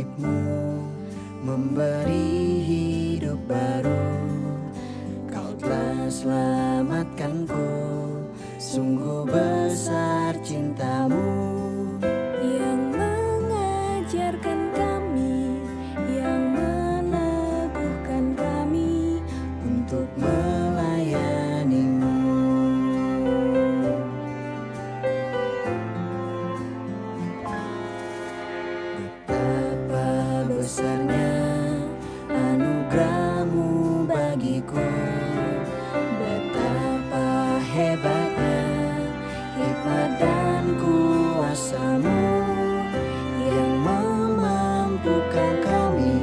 salib-Mu memberi hidup baru. Kau telah selamatkanku, sungguh besar cinta-Mu yang mengajarkan kami, yang meneguhkan kami untuk melayani-Mu. Betapa besarnya anugerah-Mu bagiku, betapa hebatnya hikmat dan kuasa-Mu yang memampukan kami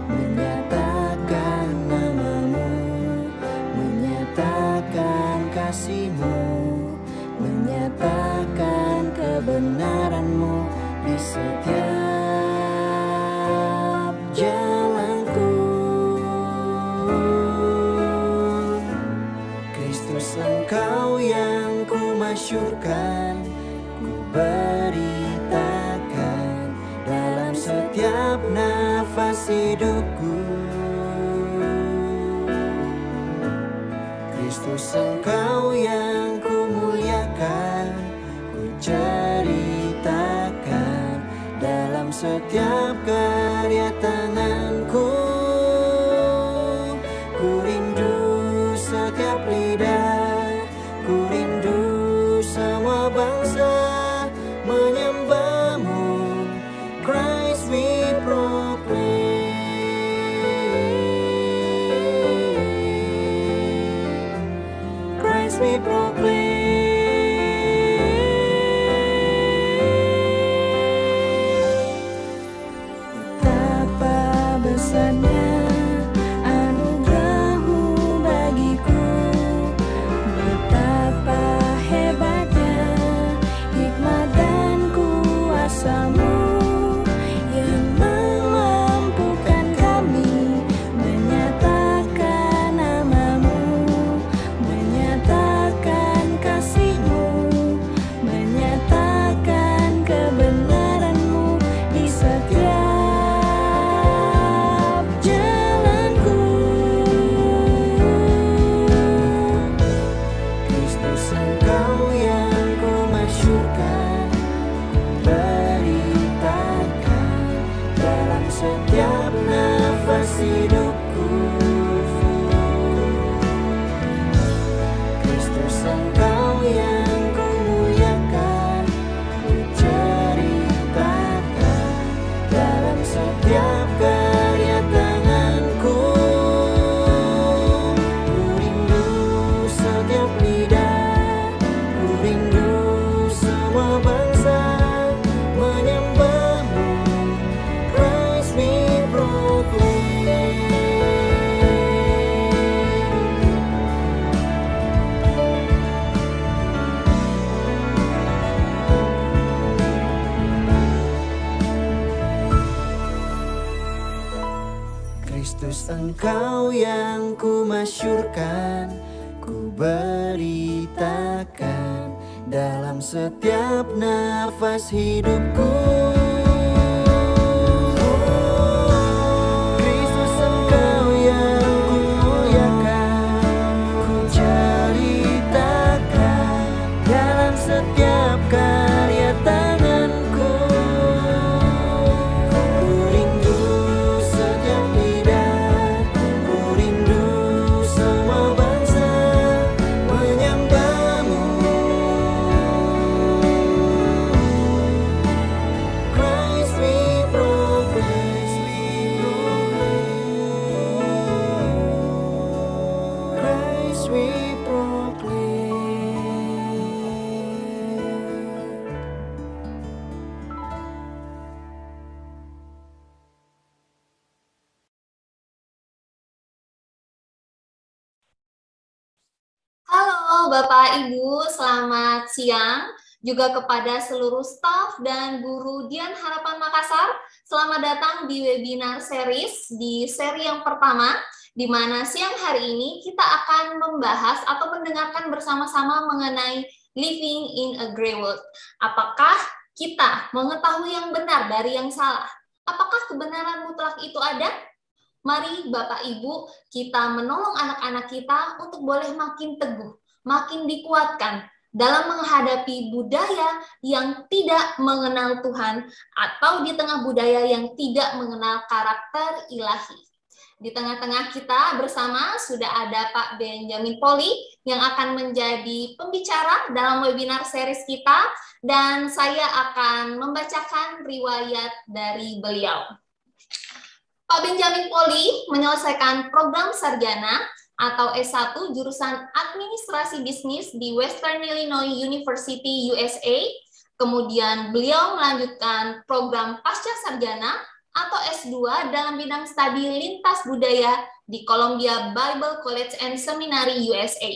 menyatakan nama-Mu, menyatakan kasih-Mu, menyatakan kebenaran-Mu di setiap jalanku. Kristus, Engkau yang ku masyurkan, ku beritakan dalam setiap nafas hidupku. Kristus, Engkau yang ku muliakan, ku ceritakan dalam setiap karya tanganku. Ku rindu setiap lidah, ku rindu semua bangsa menyembah-Mu. Christ we proclaim, Christ we proclaim. Betapa besarnya anugerah-Mu bagiku, betapa hebatnya hikmat dan kuasa-Mu yang memampukan kami menyatakan nama-Mu, menyatakan kasih-Mu, menyatakan kebenaran-Mu di setiap jalanku. Kristus, Engkau yang ku masyurkan, ku beritakan dalam setiap nafas hidupku. Kristus, Engkau yang ku muliakan, ku ceritakan dalam setiap karya tanganku. Ku rindu setiap lidah, ku rindu semua bangsa menyembah-Mu. Christ we proclaim. Kristus, Engkau yang ku masyurkan, ku beritakan dalam setiap nafas hidupku. Kristus, Engkau yang ku muliakan, ku ceritakan dalam setiap karya tanganku. Ku rindu setiap lidah, ku rindu semua bangsa menyembah-Mu. Christ we proclaim, Christ we proclaim. Halo Bapak Ibu, selamat siang. Juga kepada seluruh staf dan guru Dian Harapan Makassar, selamat datang di webinar series di seri yang pertama, di mana siang hari ini kita akan membahas atau mendengarkan bersama-sama mengenai living in a grey world. Apakah kita mengetahui yang benar dari yang salah? Apakah kebenaran mutlak itu ada? Mari Bapak Ibu kita menolong anak-anak kita untuk boleh makin teguh, makin dikuatkan dalam menghadapi budaya yang tidak mengenal Tuhan atau di tengah budaya yang tidak mengenal karakter ilahi. Di tengah-tengah kita bersama sudah ada Pak Benjamin Poli yang akan menjadi pembicara dalam webinar series kita, dan saya akan membacakan riwayat dari beliau. Pak Benjamin Poli menyelesaikan program sarjana atau S1 jurusan Administrasi Bisnis di Western Illinois University, USA. Kemudian beliau melanjutkan program pasca sarjana atau S2 dalam bidang studi lintas budaya di Columbia Bible College and Seminary, USA.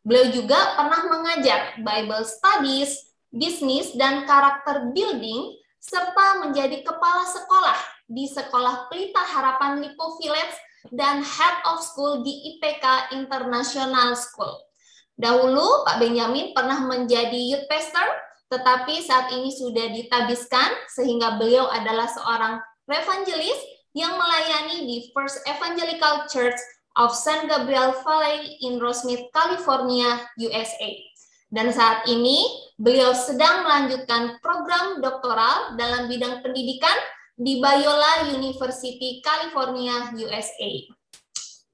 Beliau juga pernah mengajar Bible Studies, bisnis, dan karakter building, serta menjadi kepala sekolah di Sekolah Pelita Harapan Lipo Village dan Head of School di IPK International School. Dahulu Pak Benjamin pernah menjadi youth pastor, tetapi saat ini sudah ditabiskan sehingga beliau adalah seorang evangelis yang melayani di First Evangelical Church of San Gabriel Valley in Rosemead, California, USA. Dan saat ini beliau sedang melanjutkan program doktoral dalam bidang pendidikan di Biola University, California, USA.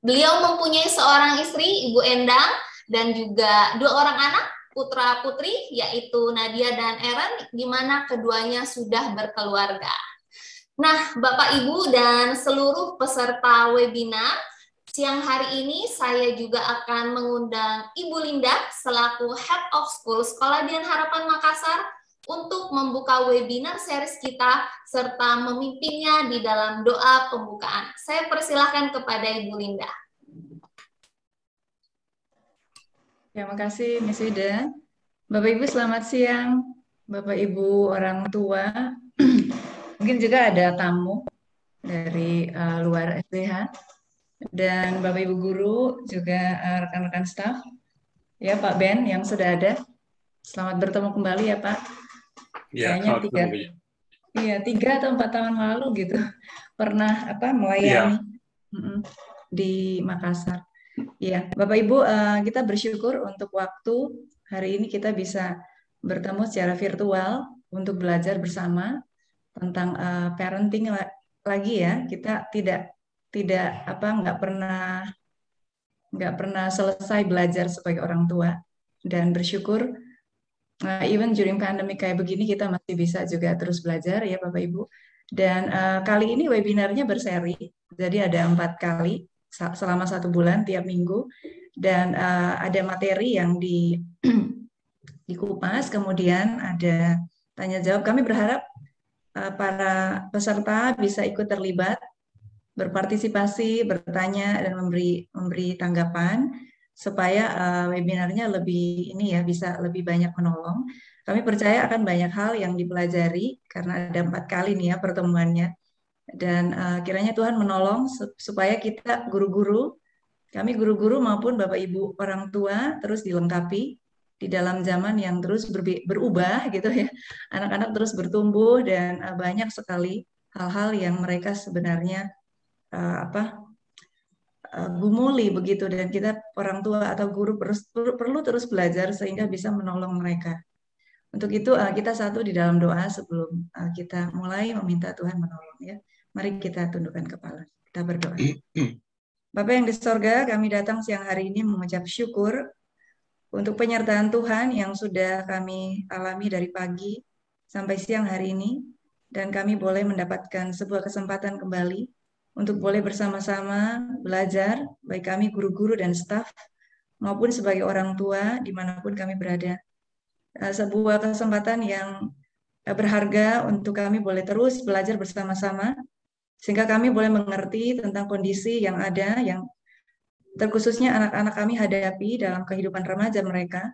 Beliau mempunyai seorang istri, Ibu Endang, dan juga 2 orang anak, putra-putri, yaitu Nadia dan Aaron, di mana keduanya sudah berkeluarga. Nah, Bapak, Ibu, dan seluruh peserta webinar, siang hari ini saya juga akan mengundang Ibu Linda selaku Head of School Sekolah Dian Harapan Makassar untuk membuka webinar series kita serta memimpinnya di dalam doa pembukaan. Saya persilahkan kepada Ibu Linda. Terima kasih, Miss Ida. Bapak Ibu selamat siang. Bapak Ibu orang tua, mungkin juga ada tamu dari luar SDH, dan Bapak Ibu guru, juga rekan-rekan staf. Ya Pak Ben yang sudah ada. Selamat bertemu kembali ya Pak. Ya, Kayaknya 3 atau 4 tahun lalu gitu pernah melayani di Makassar. Ya, Bapak Ibu, kita bersyukur untuk waktu hari ini kita bisa bertemu secara virtual untuk belajar bersama tentang parenting lagi ya. Kita nggak pernah selesai belajar sebagai orang tua, dan bersyukur even during pandemic kayak begini kita masih bisa juga terus belajar ya Bapak Ibu. Dan kali ini webinarnya berseri, jadi ada 4 kali selama 1 bulan tiap minggu, dan ada materi yang dikupas, kemudian ada tanya jawab. Kami berharap para peserta bisa ikut terlibat, berpartisipasi, bertanya, dan memberi tanggapan, supaya webinarnya lebih bisa lebih banyak menolong. Kami percaya akan banyak hal yang dipelajari karena ada 4 kali nih ya pertemuannya, dan kiranya Tuhan menolong supaya kita kami guru-guru maupun Bapak Ibu orang tua terus dilengkapi di dalam zaman yang terus berubah gitu ya. Anak-anak terus bertumbuh, dan banyak sekali hal-hal yang mereka sebenarnya gumuli begitu, dan kita orang tua atau guru perlu terus belajar sehingga bisa menolong mereka. Untuk itu kita satu di dalam doa sebelum kita mulai meminta Tuhan menolong ya. Mari kita tundukkan kepala, kita berdoa. Bapa yang di sorga, kami datang siang hari ini mengucap syukur untuk penyertaan Tuhan yang sudah kami alami dari pagi sampai siang hari ini, dan kami boleh mendapatkan sebuah kesempatan kembali untuk boleh bersama-sama belajar, baik kami guru-guru dan staf, maupun sebagai orang tua dimanapun kami berada. Sebuah kesempatan yang berharga untuk kami boleh terus belajar bersama-sama, sehingga kami boleh mengerti tentang kondisi yang ada, yang terkhususnya anak-anak kami hadapi dalam kehidupan remaja mereka,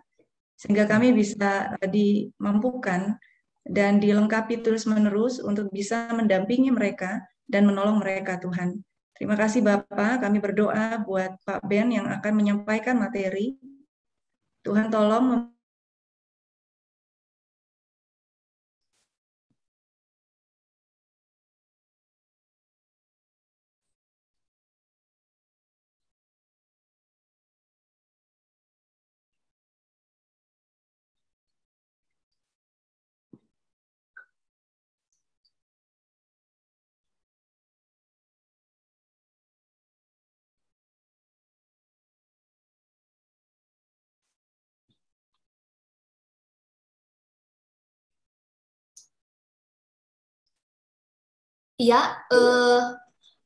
sehingga kami bisa dimampukan dan dilengkapi terus-menerus untuk bisa mendampingi mereka dan menolong mereka, Tuhan. Terima kasih Bapak, kami berdoa buat Pak Ben yang akan menyampaikan materi. Tuhan tolong Iya,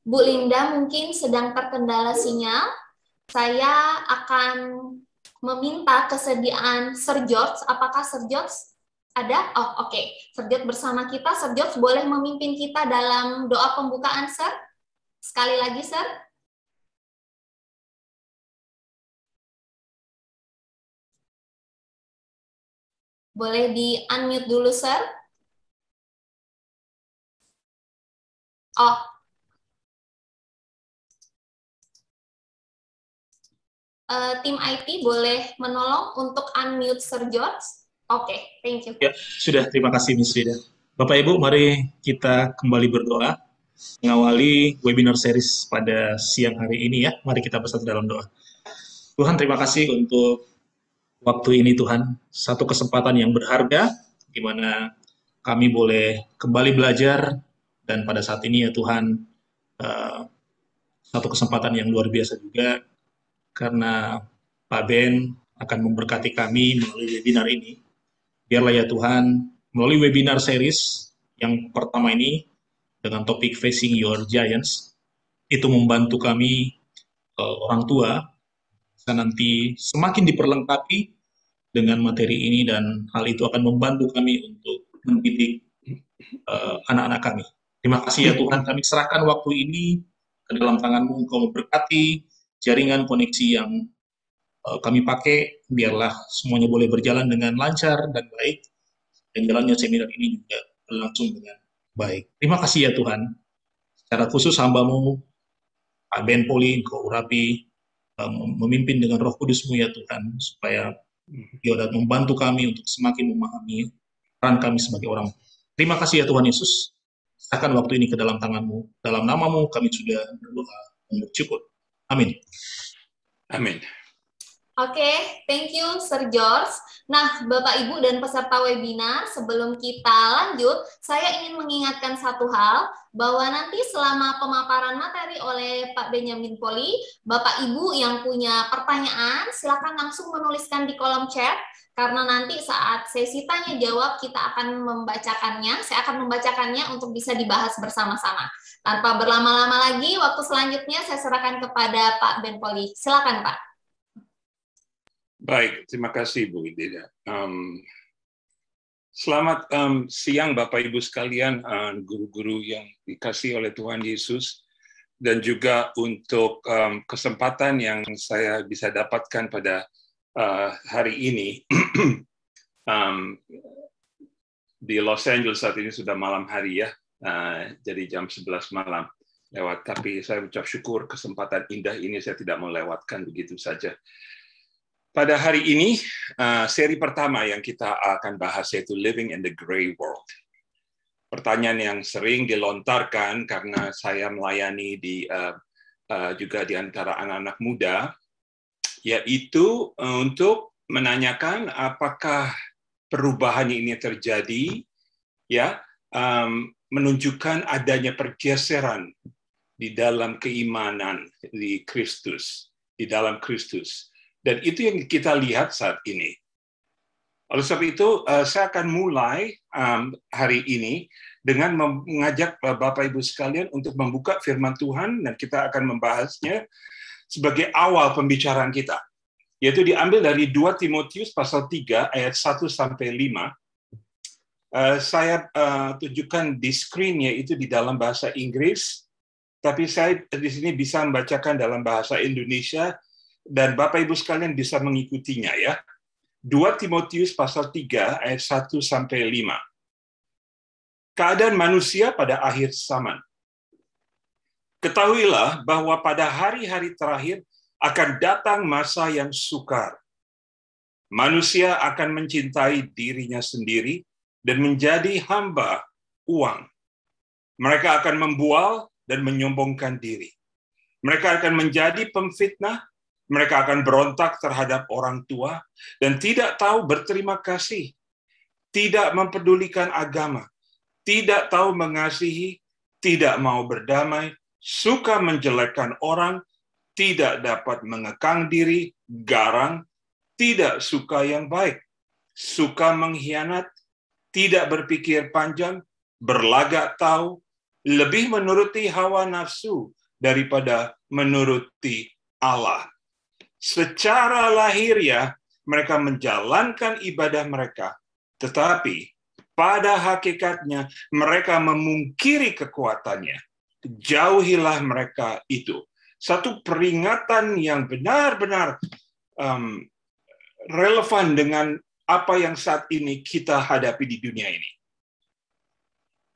Bu Linda mungkin sedang terkendala sinyal. Saya akan meminta kesediaan Sir George. Apakah Sir George ada? Oh, oke. Sir George bersama kita. Sir George boleh memimpin kita dalam doa pembukaan, Sir? Sekali lagi, Sir. Boleh di-unmute dulu, Sir. Oh, tim IT boleh menolong untuk unmute Sir George? Oke, thank you. Ya, sudah. Terima kasih, Miss Frida. Bapak Ibu, mari kita kembali berdoa mengawali webinar series pada siang hari ini ya. Mari kita bersatu dalam doa. Tuhan, terima kasih untuk waktu ini Tuhan. Satu kesempatan yang berharga di mana kami boleh kembali belajar, dan pada saat ini ya Tuhan, satu kesempatan yang luar biasa juga karena Pak Ben akan memberkati kami melalui webinar ini. Biarlah ya Tuhan, melalui webinar series yang pertama ini dengan topik Facing Your Giants, itu membantu kami orang tua bisa nanti semakin diperlengkapi dengan materi ini, dan hal itu akan membantu kami untuk mendidik anak-anak kami. Terima kasih ya Tuhan, kami serahkan waktu ini ke dalam tangan-Mu. Engkau memberkati jaringan koneksi yang kami pakai, biarlah semuanya boleh berjalan dengan lancar dan baik, dan jalannya seminar ini juga berlangsung dengan baik. Terima kasih ya Tuhan. Secara khusus hamba-Mu, Pak Ben Poli, Engkau urapi, memimpin dengan Roh Kudus-Mu ya Tuhan, supaya Dia dapat membantu kami untuk semakin memahami peran kami sebagai orang. Terima kasih ya Tuhan Yesus. Serahkan waktu ini ke dalam tangan-Mu. Dalam nama-Mu kami sudah berdoa dan bersyukur. Amin. Amin. Oke, thank you Sir George. Nah, Bapak Ibu dan peserta webinar, sebelum kita lanjut, saya ingin mengingatkan satu hal, bahwa nanti selama pemaparan materi oleh Pak Benyamin Poli, Bapak Ibu yang punya pertanyaan, silakan langsung menuliskan di kolom chat, karena nanti saat sesi tanya jawab kita akan membacakannya, saya akan membacakannya untuk bisa dibahas bersama-sama. Tanpa berlama-lama lagi, waktu selanjutnya saya serahkan kepada Pak Ben Poli. Silakan Pak. Baik, terima kasih Bu Ida. Selamat siang Bapak Ibu sekalian, guru-guru yang dikasih oleh Tuhan Yesus, dan juga untuk kesempatan yang saya bisa dapatkan pada hari ini. Di Los Angeles saat ini sudah malam hari ya, jadi jam 11 malam lewat, tapi saya ucap syukur kesempatan indah ini saya tidak melewatkan begitu saja. Pada hari ini, seri pertama yang kita akan bahas yaitu Living in the Grey World. Pertanyaan yang sering dilontarkan karena saya melayani juga di antara anak-anak muda, yaitu untuk menanyakan apakah perubahan ini terjadi, ya, menunjukkan adanya pergeseran di dalam keimanan di Kristus, di dalam Kristus. Dan itu yang kita lihat saat ini. Oleh sebab itu, saya akan mulai hari ini dengan mengajak Bapak Ibu sekalian untuk membuka firman Tuhan, dan kita akan membahasnya sebagai awal pembicaraan kita. Yaitu diambil dari 2 Timotius pasal 3 ayat 1-5. Saya tunjukkan di screen, yaitu di dalam bahasa Inggris, tapi saya di sini bisa membacakan dalam bahasa Indonesia, dan Bapak Ibu sekalian bisa mengikutinya ya. 2 Timotius pasal 3 ayat 1-5. Keadaan manusia pada akhir zaman. Ketahuilah bahwa pada hari-hari terakhir akan datang masa yang sukar. Manusia akan mencintai dirinya sendiri dan menjadi hamba uang. Mereka akan membual dan menyombongkan diri. Mereka akan menjadi pemfitnah. Mereka akan berontak terhadap orang tua dan tidak tahu berterima kasih, tidak mempedulikan agama, tidak tahu mengasihi, tidak mau berdamai, suka menjelekkan orang, tidak dapat mengekang diri, garang, tidak suka yang baik, suka mengkhianat, tidak berpikir panjang, berlagak tahu, lebih menuruti hawa nafsu daripada menuruti Allah. Secara lahiriah mereka menjalankan ibadah mereka, tetapi pada hakikatnya mereka memungkiri kekuatannya. Jauhilah mereka itu. Satu peringatan yang benar-benar relevan dengan apa yang saat ini kita hadapi di dunia ini.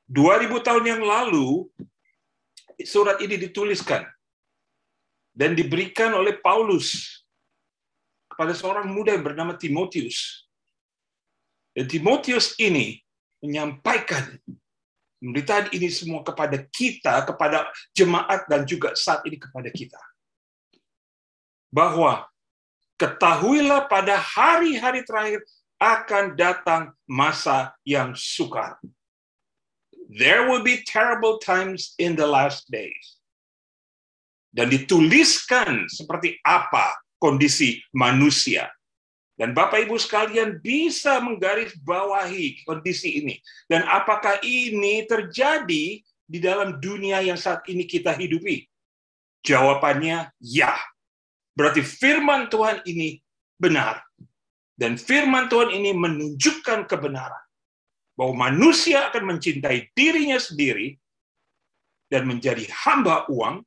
2000 tahun yang lalu, surat ini dituliskan dan diberikan oleh Paulus kepada seorang muda yang bernama Timotius. Dan Timotius ini menyampaikan pemberitaan ini semua kepada kita, kepada jemaat, dan juga saat ini kepada kita. Bahwa ketahuilah pada hari-hari terakhir akan datang masa yang sukar. There will be terrible times in the last days. Dan dituliskan seperti apa kondisi manusia. Dan Bapak Ibu sekalian bisa menggarisbawahi kondisi ini. Dan apakah ini terjadi di dalam dunia yang saat ini kita hidupi? Jawabannya ya. Berarti firman Tuhan ini benar. Dan firman Tuhan ini menunjukkan kebenaran. Bahwa manusia akan mencintai dirinya sendiri dan menjadi hamba uang.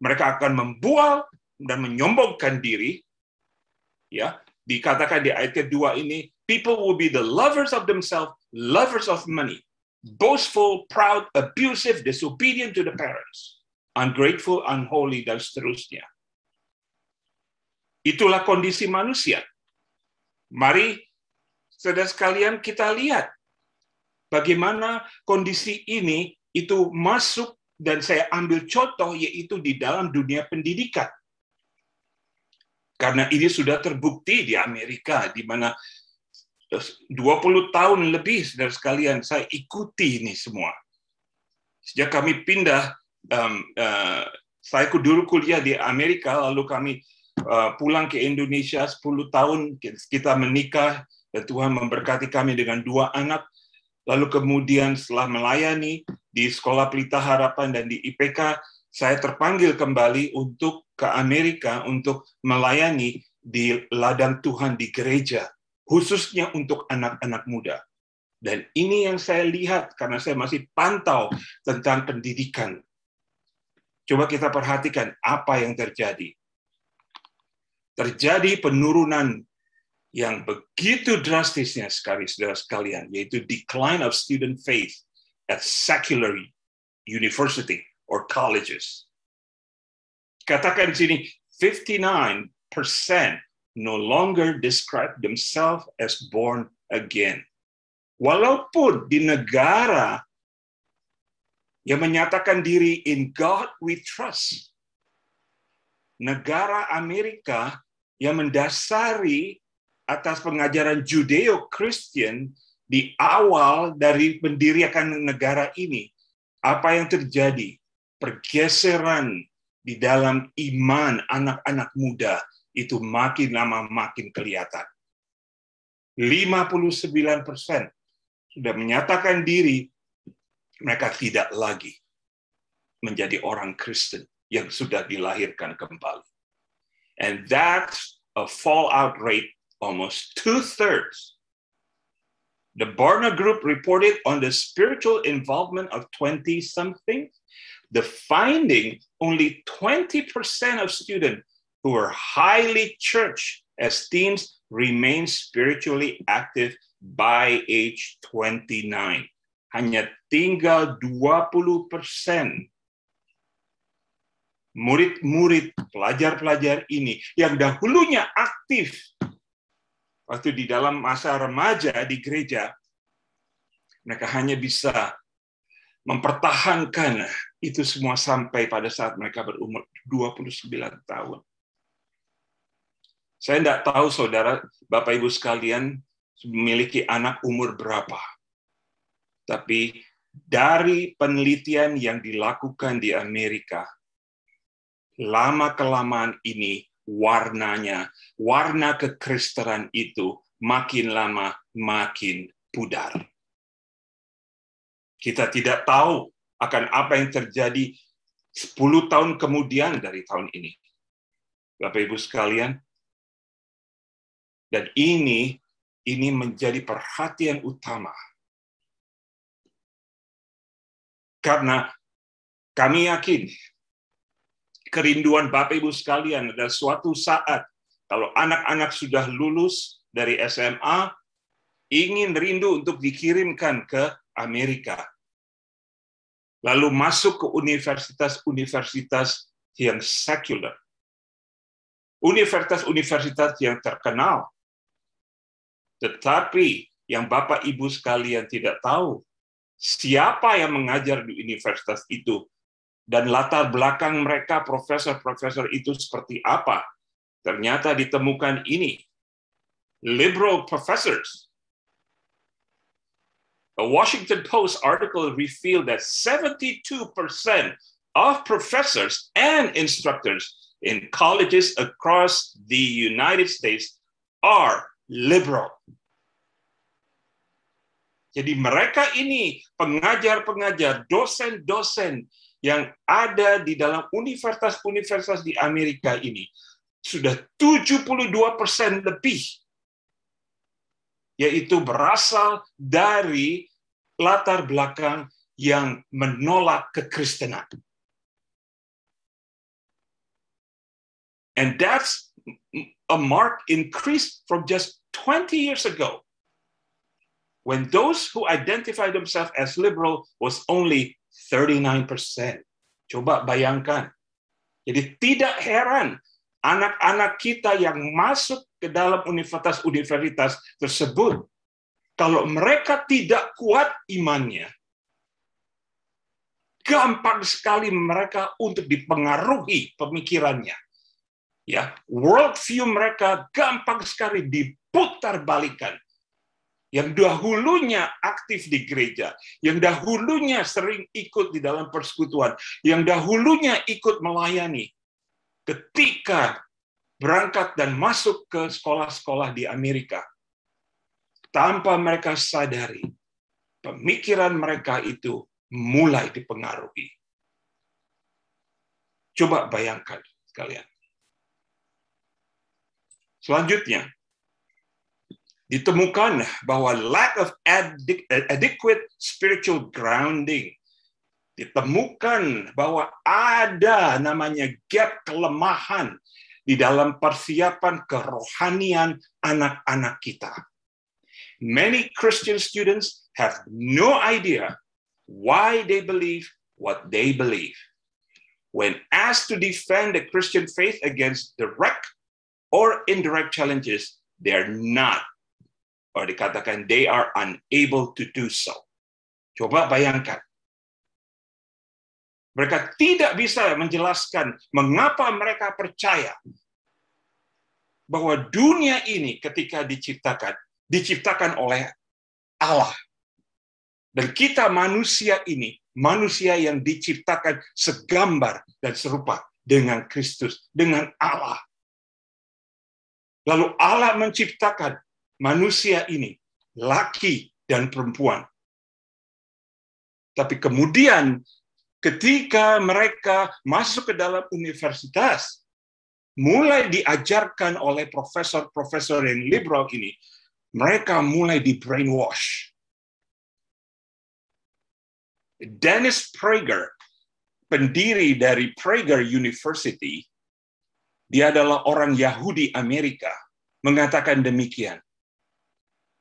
Mereka akan membual dan menyombongkan diri. Ya, dikatakan di ayat kedua ini, people will be the lovers of themselves, lovers of money, boastful, proud, abusive, disobedient to the parents, ungrateful, unholy, dan seterusnya. Itulah kondisi manusia. Mari, saudara sekalian, kita lihat bagaimana kondisi ini itu masuk, dan saya ambil contoh yaitu di dalam dunia pendidikan. Karena ini sudah terbukti di Amerika, di mana 20 tahun lebih, saudara sekalian, saya ikuti ini semua. Sejak kami pindah, saya dulu kuliah di Amerika, lalu kami pulang ke Indonesia 10 tahun, kita menikah, dan Tuhan memberkati kami dengan 2 anak. Lalu kemudian setelah melayani di Sekolah Pelita Harapan dan di IPK, saya terpanggil kembali untuk ke Amerika untuk melayani di ladang Tuhan di gereja, khususnya untuk anak-anak muda. Dan ini yang saya lihat karena saya masih pantau tentang pendidikan. Coba kita perhatikan apa yang terjadi. Terjadi penurunan yang begitu drastisnya sekali, saudara sekalian, yaitu decline of student faith at secular university or colleges. Katakan di sini, 59% no longer describe themselves as born again. Walaupun di negara yang menyatakan diri in God we trust, negara Amerika yang mendasari atas pengajaran Judeo-Christian di awal dari pendirian negara ini, apa yang terjadi? Pergeseran di dalam iman anak-anak muda itu makin lama makin kelihatan. 59% sudah menyatakan diri mereka tidak lagi menjadi orang Kristen yang sudah dilahirkan kembali. And that's a fallout rate almost 2/3. The Barna Group reported on the spiritual involvement of 20-somethings. The finding, only 20% of students who were highly church as teens remain spiritually active by age 29. Hanya tinggal 20% murid-murid, pelajar-pelajar ini yang dahulunya aktif waktu di dalam masa remaja di gereja, mereka hanya bisa mempertahankan itu semua sampai pada saat mereka berumur 29 tahun. Saya tidak tahu saudara, Bapak Ibu sekalian memiliki anak umur berapa. Tapi dari penelitian yang dilakukan di Amerika, lama-kelamaan ini warna kekristenan itu makin lama makin pudar. Kita tidak tahu akan apa yang terjadi 10 tahun kemudian dari tahun ini. Bapak Ibu sekalian, dan ini menjadi perhatian utama. Karena kami yakin kerinduan Bapak Ibu sekalian adalah suatu saat kalau anak-anak sudah lulus dari SMA, ingin rindu untuk dikirimkan ke Amerika. Lalu masuk ke universitas-universitas yang sekuler. Universitas-universitas yang terkenal. Tetapi yang Bapak Ibu sekalian tidak tahu, siapa yang mengajar di universitas itu, dan latar belakang mereka, profesor-profesor itu seperti apa. Ternyata ditemukan ini, liberal professors. A Washington Post article revealed that 72% of professors and instructors in colleges across the United States are liberal. Jadi mereka ini pengajar-pengajar, dosen-dosen yang ada di dalam universitas-universitas di Amerika ini sudah 72% lebih, yaitu berasal dari latar belakang yang menolak kekristenan. And that's a marked increase from just 20 years ago, when those who identify themselves as liberal was only 39%. Coba bayangkan. Jadi tidak heran anak-anak kita yang masuk ke dalam universitas-universitas tersebut, kalau mereka tidak kuat imannya, gampang sekali mereka untuk dipengaruhi pemikirannya. Ya, worldview mereka gampang sekali diputar-balikan. Yang dahulunya aktif di gereja, yang dahulunya sering ikut di dalam persekutuan, yang dahulunya ikut melayani, ketika berangkat dan masuk ke sekolah-sekolah di Amerika, tanpa mereka sadari, pemikiran mereka itu mulai dipengaruhi. Coba bayangkan sekalian. Selanjutnya, ditemukan bahwa lack of adequate spiritual grounding, ditemukan bahwa ada namanya gap kelemahan di dalam persiapan kerohanian anak-anak kita. Many Christian students have no idea why they believe what they believe. When asked to defend the Christian faith against direct or indirect challenges, they're not, or dikatakan they are unable to do so. Coba bayangkan. Mereka tidak bisa menjelaskan mengapa mereka percaya bahwa dunia ini ketika diciptakan oleh Allah. Dan kita manusia ini, manusia yang diciptakan segambar dan serupa dengan Kristus, dengan Allah. Lalu Allah menciptakan manusia ini, laki dan perempuan. Tapi kemudian ketika mereka masuk ke dalam universitas, mulai diajarkan oleh profesor-profesor yang liberal ini, mereka mulai di brainwash. Dennis Prager, pendiri dari Prager University, dia adalah orang Yahudi Amerika, mengatakan demikian,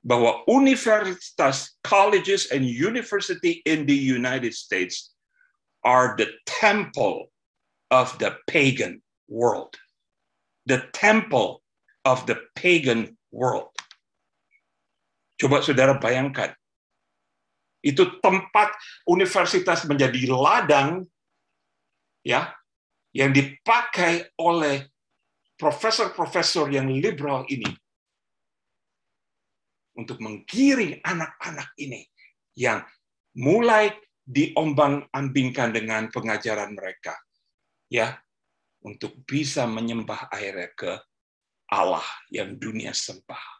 bahwa universitas, colleges, and university in the United States are the temple of the pagan world. The temple of the pagan world. Coba saudara bayangkan, itu tempat universitas menjadi ladang, ya, yang dipakai oleh profesor-profesor yang liberal ini untuk menggiring anak-anak ini yang mulai diombang-ambingkan dengan pengajaran mereka, ya, untuk bisa menyembah akhirnya ke Allah yang dunia sembah.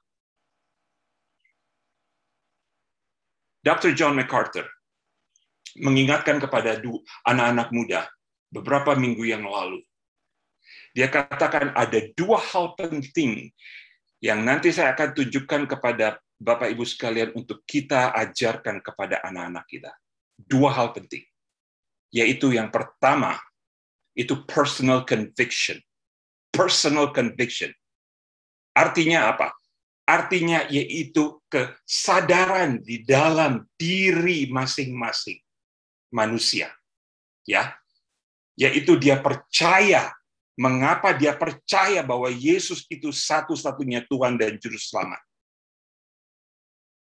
Dr. John MacArthur, mengingatkan kepada anak-anak muda beberapa minggu yang lalu. Dia katakan ada 2 hal penting yang nanti saya akan tunjukkan kepada Bapak Ibu sekalian untuk kita ajarkan kepada anak-anak kita. 2 hal penting. Yaitu yang pertama, itu personal conviction. Personal conviction. Artinya apa? Artinya yaitu kesadaran di dalam diri masing-masing manusia. Ya. Yaitu dia percaya. Mengapa dia percaya bahwa Yesus itu satu-satunya Tuhan dan Juru Selamat?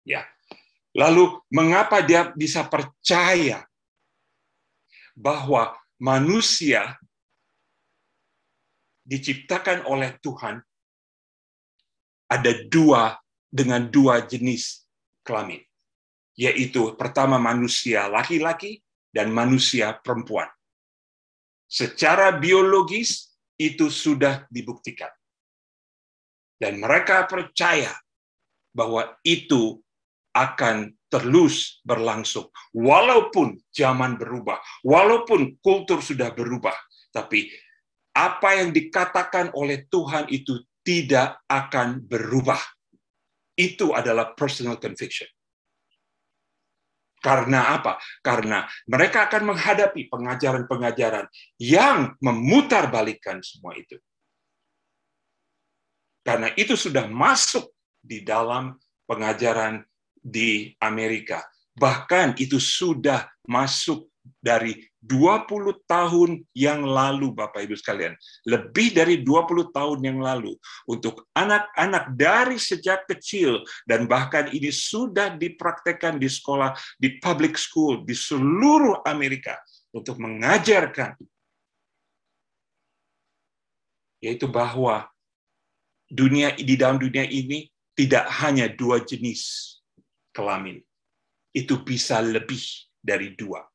Ya. Lalu mengapa dia bisa percaya bahwa manusia diciptakan oleh Tuhan ada dengan dua jenis kelamin, yaitu pertama manusia laki-laki dan manusia perempuan. Secara biologis itu sudah dibuktikan. Dan mereka percaya bahwa itu akan terus berlangsung. Walaupun zaman berubah, walaupun kultur sudah berubah, tapi apa yang dikatakan oleh Tuhan itu tidak akan berubah. Itu adalah personal conviction. Karena apa? Karena mereka akan menghadapi pengajaran-pengajaran yang memutarbalikkan semua itu. Karena itu sudah masuk di dalam pengajaran di Amerika. Bahkan itu sudah masuk dari 20 tahun yang lalu, Bapak Ibu sekalian. Lebih dari 20 tahun yang lalu. Untuk anak-anak dari sejak kecil, dan bahkan ini sudah dipraktekkan di sekolah, di public school, di seluruh Amerika, untuk mengajarkan, yaitu bahwa di dalam dunia ini tidak hanya 2 jenis kelamin. Itu bisa lebih dari 2.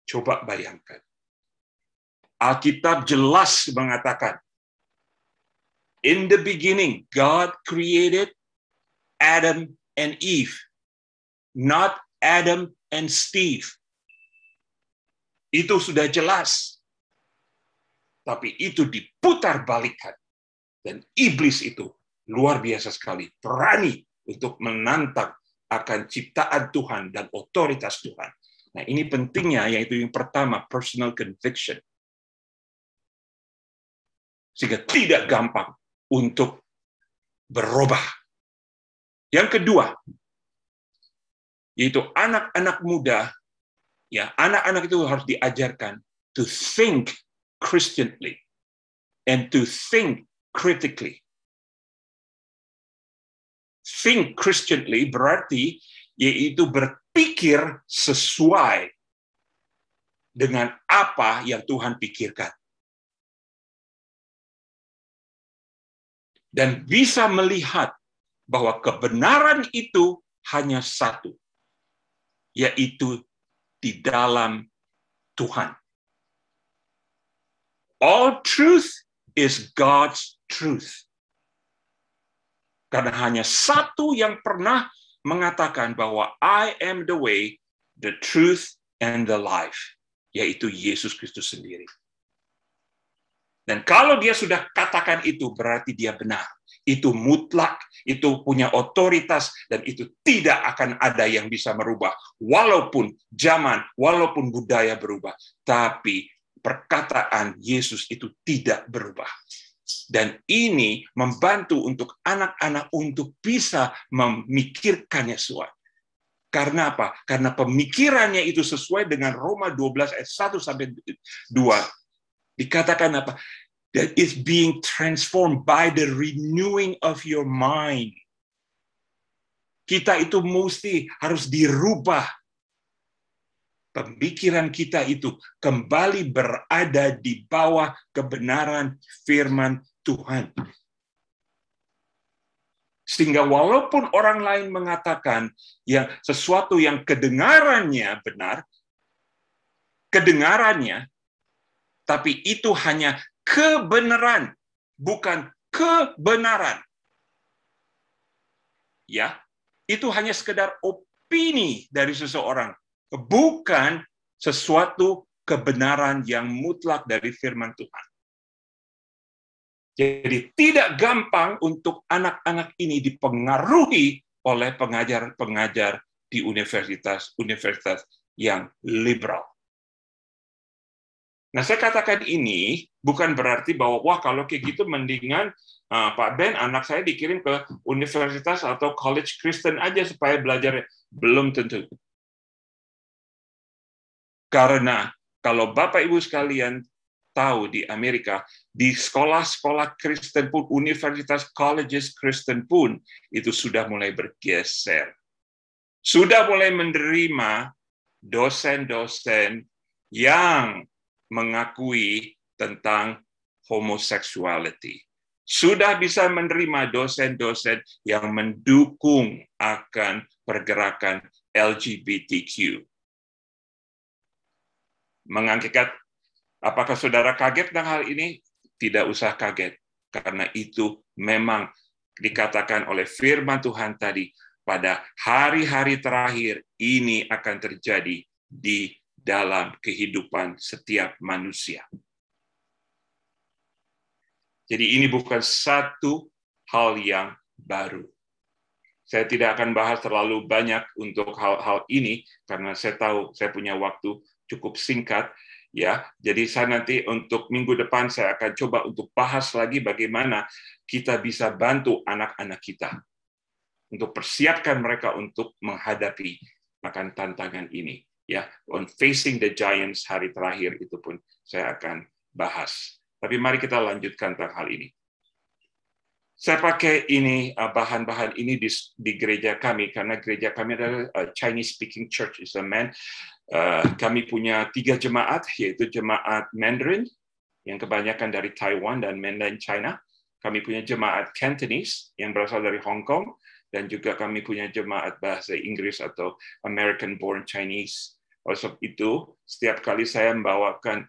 Coba bayangkan. Alkitab jelas mengatakan, in the beginning, God created Adam and Eve, not Adam and Steve. Itu sudah jelas. Tapi itu diputarbalikkan. Dan iblis itu luar biasa sekali, berani untuk menantang akan ciptaan Tuhan dan otoritas Tuhan. Nah, ini pentingnya, yaitu yang pertama, personal conviction. Sehingga tidak gampang untuk berubah. Yang kedua, yaitu anak-anak muda, ya, anak-anak itu harus diajarkan to think Christianly and to think critically. Think Christianly berarti yaitu berpikir sesuai dengan apa yang Tuhan pikirkan. Dan bisa melihat bahwa kebenaran itu hanya satu, yaitu di dalam Tuhan. All truth is God's truth. Karena hanya satu yang pernah mengatakan bahwa I am the way, the truth, and the life, yaitu Yesus Kristus sendiri. Dan kalau dia sudah katakan itu, berarti dia benar. Itu mutlak, itu punya otoritas, dan itu tidak akan ada yang bisa merubah. Walaupun zaman, walaupun budaya berubah. Tapi perkataan Yesus itu tidak berubah. Dan ini membantu untuk anak-anak untuk bisa memikirkannya sesuai. Karena apa? Karena pemikirannya itu sesuai dengan Roma 12 ayat 1 sampai 2. Dikatakan apa? That is being transformed by the renewing of your mind. Kita itu mesti harus dirubah. Pemikiran kita itu kembali berada di bawah kebenaran firman Tuhan. Sehingga walaupun orang lain mengatakan yang sesuatu yang kedengarannya benar, kedengarannya, tapi itu hanya kebenaran, bukan kebenaran. Ya, itu hanya sekedar opini dari seseorang. bukan sesuatu kebenaran yang mutlak dari firman Tuhan. Jadi tidak gampang untuk anak-anak ini dipengaruhi oleh pengajar-pengajar di universitas-universitas yang liberal. Nah, saya katakan ini bukan berarti bahwa, wah kalau kayak gitu mendingan Pak Ben, anak saya dikirim ke universitas atau college Kristen aja supaya belajar. Belum tentu. Karena kalau Bapak Ibu sekalian tahu di Amerika, di sekolah-sekolah Kristen pun, universitas colleges Kristen pun, itu sudah mulai bergeser. Sudah mulai menerima dosen-dosen yang mengakui tentang homoseksuality. Sudah bisa menerima dosen-dosen yang mendukung akan pergerakan LGBTQ. Mengakibat, apakah saudara kaget dengan hal ini? Tidak usah kaget, karena itu memang dikatakan oleh firman Tuhan tadi, pada hari-hari terakhir ini akan terjadi di dalam kehidupan setiap manusia. Jadi ini bukan satu hal yang baru. Saya tidak akan bahas terlalu banyak untuk hal-hal ini, karena saya tahu saya punya waktu cukup singkat. Ya, jadi saya nanti untuk minggu depan saya akan coba untuk bahas lagi bagaimana kita bisa bantu anak-anak kita untuk persiapkan mereka untuk menghadapi akan tantangan ini. Ya, on facing the giants hari terakhir itu pun saya akan bahas. Tapi mari kita lanjutkan tentang hal ini. Saya pakai ini bahan-bahan ini di gereja kami karena gereja kami adalah Chinese speaking church. Kami punya 3 jemaat, yaitu jemaat Mandarin yang kebanyakan dari Taiwan dan mainland China. Kami punya jemaat Cantonese yang berasal dari Hong Kong, dan juga kami punya jemaat bahasa Inggris atau American Born Chinese. Oleh sebab itu, setiap kali saya membawakan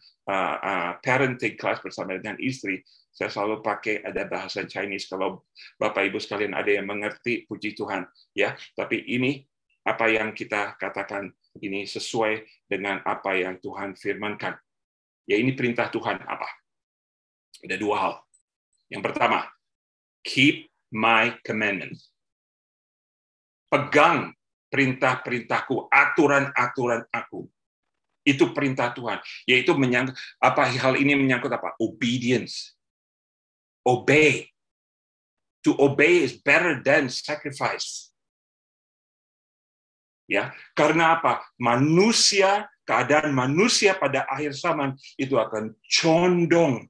parenting class bersama dengan istri, saya selalu pakai ada bahasa Chinese. Kalau Bapak Ibu sekalian ada yang mengerti, puji Tuhan. Ya, tapi ini apa yang kita katakan ini sesuai dengan apa yang Tuhan firmankan. Ya, ini perintah Tuhan apa? Ada 2 hal. Yang pertama, keep my commandments. Pegang perintah-perintahku, aturan-aturan aku. Itu perintah Tuhan. Yaitu hal ini menyangkut apa? Obedience. Obey. To obey is better than sacrifice. Ya, karena apa? Keadaan manusia pada akhir zaman itu akan condong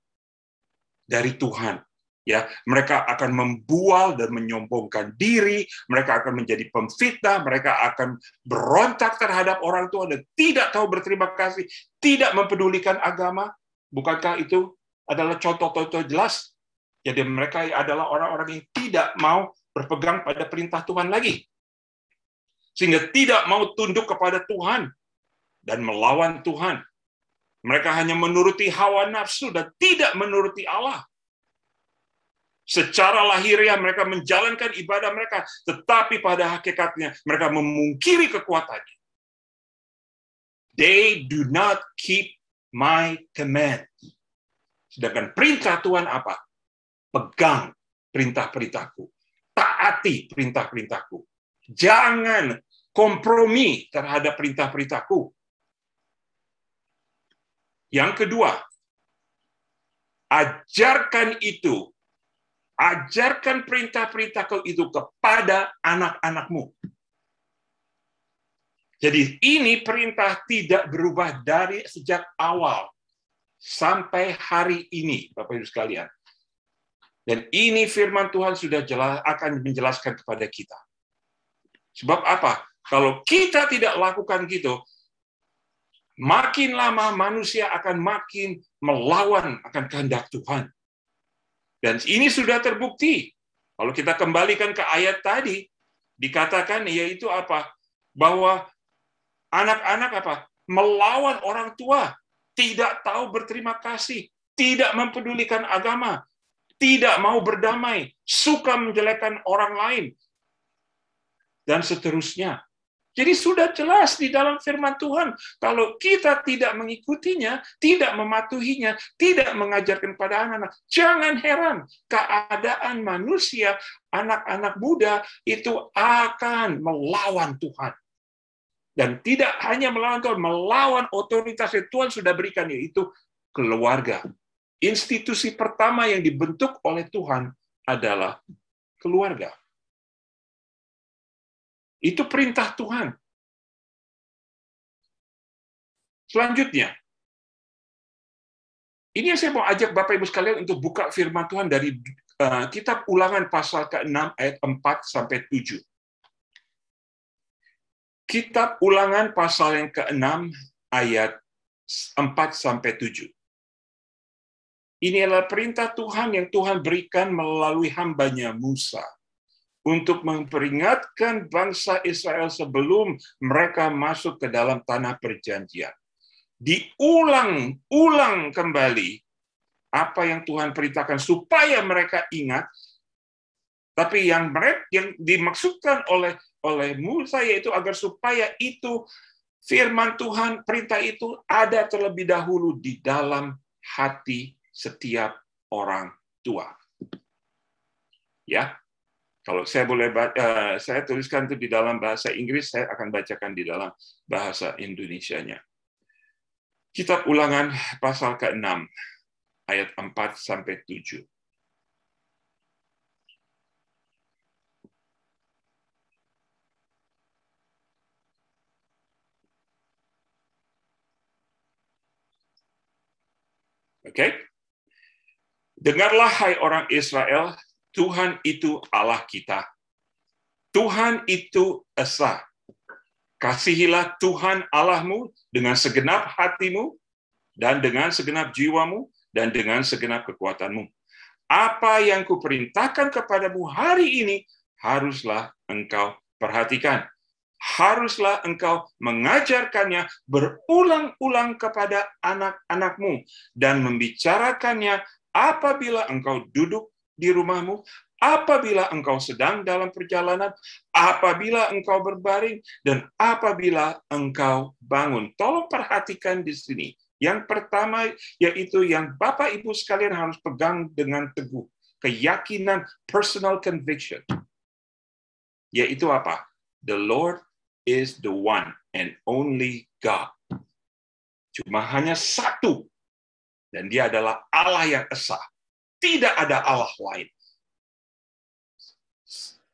dari Tuhan. Ya, mereka akan membual dan menyombongkan diri, mereka akan menjadi pemfitnah, mereka akan berontak terhadap orang tua dan tidak tahu berterima kasih, tidak mempedulikan agama. Bukankah itu adalah contoh-contoh jelas? Jadi mereka adalah orang-orang yang tidak mau berpegang pada perintah Tuhan lagi. Sehingga tidak mau tunduk kepada Tuhan dan melawan Tuhan. Mereka hanya menuruti hawa nafsu dan tidak menuruti Allah. Secara lahiriah mereka menjalankan ibadah mereka, tetapi pada hakikatnya mereka memungkiri kekuatannya. They do not keep my command. Sedangkan perintah Tuhan apa? Pegang perintah-perintahku. Taati perintah-perintahku. Jangan kompromi terhadap perintah-perintahku. Yang kedua, ajarkan perintah-perintahku itu kepada anak-anakmu. Jadi ini perintah tidak berubah dari sejak awal sampai hari ini, Bapak Ibu sekalian. Dan ini firman Tuhan sudah akan menjelaskan kepada kita. Sebab apa? Kalau kita tidak lakukan gitu, makin lama manusia akan makin melawan akan kehendak Tuhan. Dan ini sudah terbukti. Kalau kita kembalikan ke ayat tadi, dikatakan yaitu apa? Bahwa anak-anak apa? Melawan orang tua, tidak tahu berterima kasih, tidak mempedulikan agama, tidak mau berdamai, suka menjelekkan orang lain, dan seterusnya. Jadi sudah jelas di dalam firman Tuhan, kalau kita tidak mengikutinya, tidak mematuhinya, tidak mengajarkan pada anak-anak, jangan heran keadaan manusia, anak-anak muda itu akan melawan Tuhan. Dan tidak hanya melawan Tuhan, melawan otoritas yang Tuhan sudah berikan, yaitu keluarga. Institusi pertama yang dibentuk oleh Tuhan adalah keluarga. Itu perintah Tuhan. Selanjutnya, ini yang saya mau ajak Bapak Ibu sekalian untuk buka firman Tuhan dari kitab Ulangan pasal ke-6 ayat 4-7. Kitab Ulangan pasal yang ke-6 ayat 4-7. Ini adalah perintah Tuhan yang Tuhan berikan melalui hambanya Musa untuk memperingatkan bangsa Israel sebelum mereka masuk ke dalam tanah perjanjian. Diulang-ulang kembali apa yang Tuhan perintahkan supaya mereka ingat, tapi yang dimaksudkan oleh Musa yaitu agar supaya itu firman Tuhan, perintah itu ada terlebih dahulu di dalam hati setiap orang tua. Ya. Kalau saya boleh saya tuliskan itu di dalam bahasa Inggris, saya akan bacakan di dalam bahasa Indonesianya. Kitab Ulangan pasal ke-6 ayat 4-7. Oke. Dengarlah hai orang Israel, Tuhan itu Allah kita. Tuhan itu esa. Kasihilah Tuhan Allahmu dengan segenap hatimu, dan dengan segenap jiwamu, dan dengan segenap kekuatanmu. Apa yang kuperintahkan kepadamu hari ini, haruslah engkau perhatikan. Haruslah engkau mengajarkannya berulang-ulang kepada anak-anakmu, dan membicarakannya apabila engkau duduk di rumahmu, apabila engkau sedang dalam perjalanan, apabila engkau berbaring, dan apabila engkau bangun. Tolong perhatikan di sini. Yang pertama, yaitu yang Bapak Ibu sekalian harus pegang dengan teguh. Keyakinan, personal conviction. Yaitu apa? The Lord is the one and only God. Cuma hanya satu. Dan dia adalah Allah yang esa. Tidak ada Allah lain.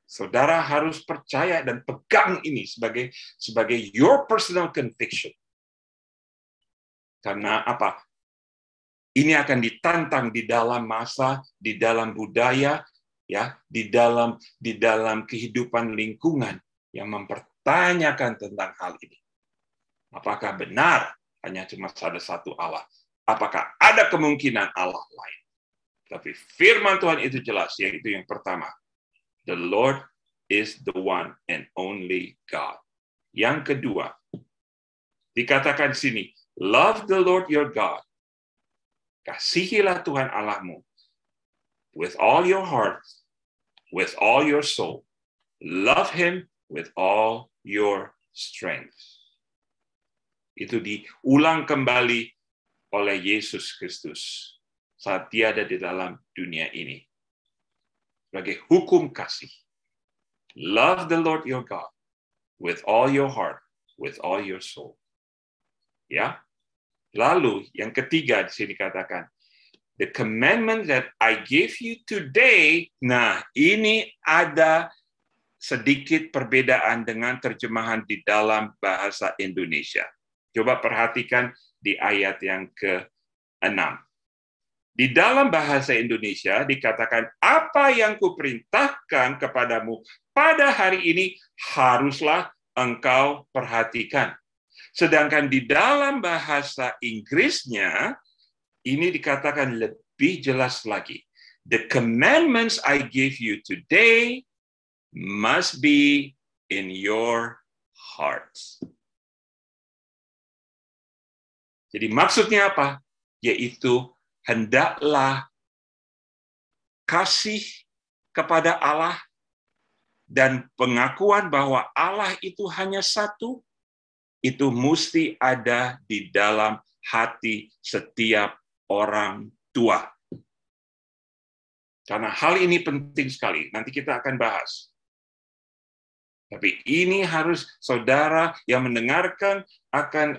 Saudara harus percaya dan pegang ini sebagai your personal conviction. Karena apa? Ini akan ditantang di dalam masa, di dalam budaya, ya, di dalam kehidupan lingkungan yang mempertanyakan tentang hal ini. Apakah benar hanya cuma ada satu Allah? Apakah ada kemungkinan Allah lain? Tapi firman Tuhan itu jelas, yaitu yang pertama. The Lord is the one and only God. Yang kedua, dikatakan di sini, love the Lord your God. Kasihilah Tuhan Allahmu with all your heart, with all your soul. Love Him with all your strength. Itu diulang kembali oleh Yesus Kristus saat dia ada di dalam dunia ini. Sebagai hukum kasih. Love the Lord your God with all your heart, with all your soul. Ya. Lalu yang ketiga di sini dikatakan, the commandment that I give you today. Nah, ini ada sedikit perbedaan dengan terjemahan di dalam bahasa Indonesia. Coba perhatikan di ayat yang ke-6. Di dalam bahasa Indonesia dikatakan, apa yang kuperintahkan kepadamu pada hari ini haruslah engkau perhatikan. Sedangkan di dalam bahasa Inggrisnya, ini dikatakan lebih jelas lagi. The commandments I give you today must be in your hearts. Jadi maksudnya apa? Yaitu hendaklah kasih kepada Allah dan pengakuan bahwa Allah itu hanya satu, itu mesti ada di dalam hati setiap orang tua. Karena hal ini penting sekali, nanti kita akan bahas. Tapi ini harus saudara yang mendengarkan akan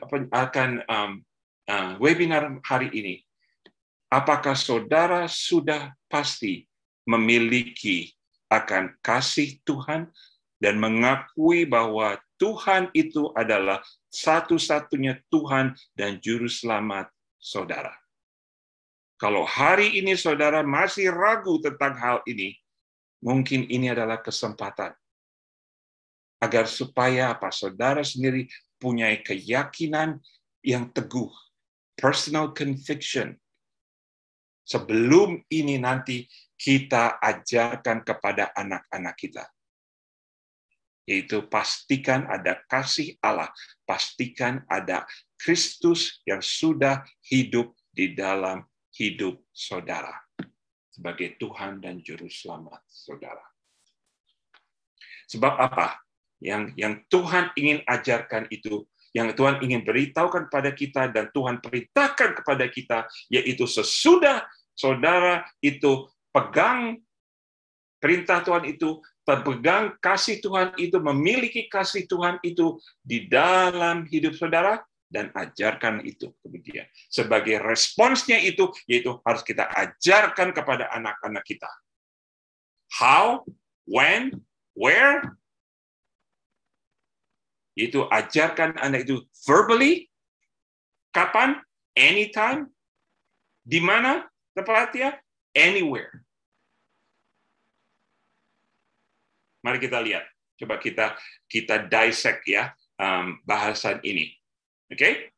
webinar hari ini. Apakah saudara sudah pasti memiliki akan kasih Tuhan dan mengakui bahwa Tuhan itu adalah satu-satunya Tuhan dan Juru Selamat saudara? Kalau hari ini saudara masih ragu tentang hal ini, mungkin ini adalah kesempatan agar supaya saudara sendiri punya keyakinan yang teguh, personal conviction. Sebelum ini nanti kita ajarkan kepada anak-anak kita. Yaitu pastikan ada kasih Allah, pastikan ada Kristus yang sudah hidup di dalam hidup saudara sebagai Tuhan dan Juru Selamat saudara. Sebab apa? Yang Tuhan ingin ajarkan itu, yang Tuhan ingin beritahukan kepada kita dan Tuhan perintahkan kepada kita, yaitu sesudah saudara itu pegang perintah Tuhan itu, pegang kasih Tuhan itu, memiliki kasih Tuhan itu di dalam hidup saudara, dan ajarkan itu kemudian. Sebagai responsnya itu, yaitu harus kita ajarkan kepada anak-anak kita. How, when, where, itu ajarkan anak itu verbally, kapan, anytime, di mana tempatnya, anywhere. Mari kita lihat, coba kita dissect ya bahasan ini, oke?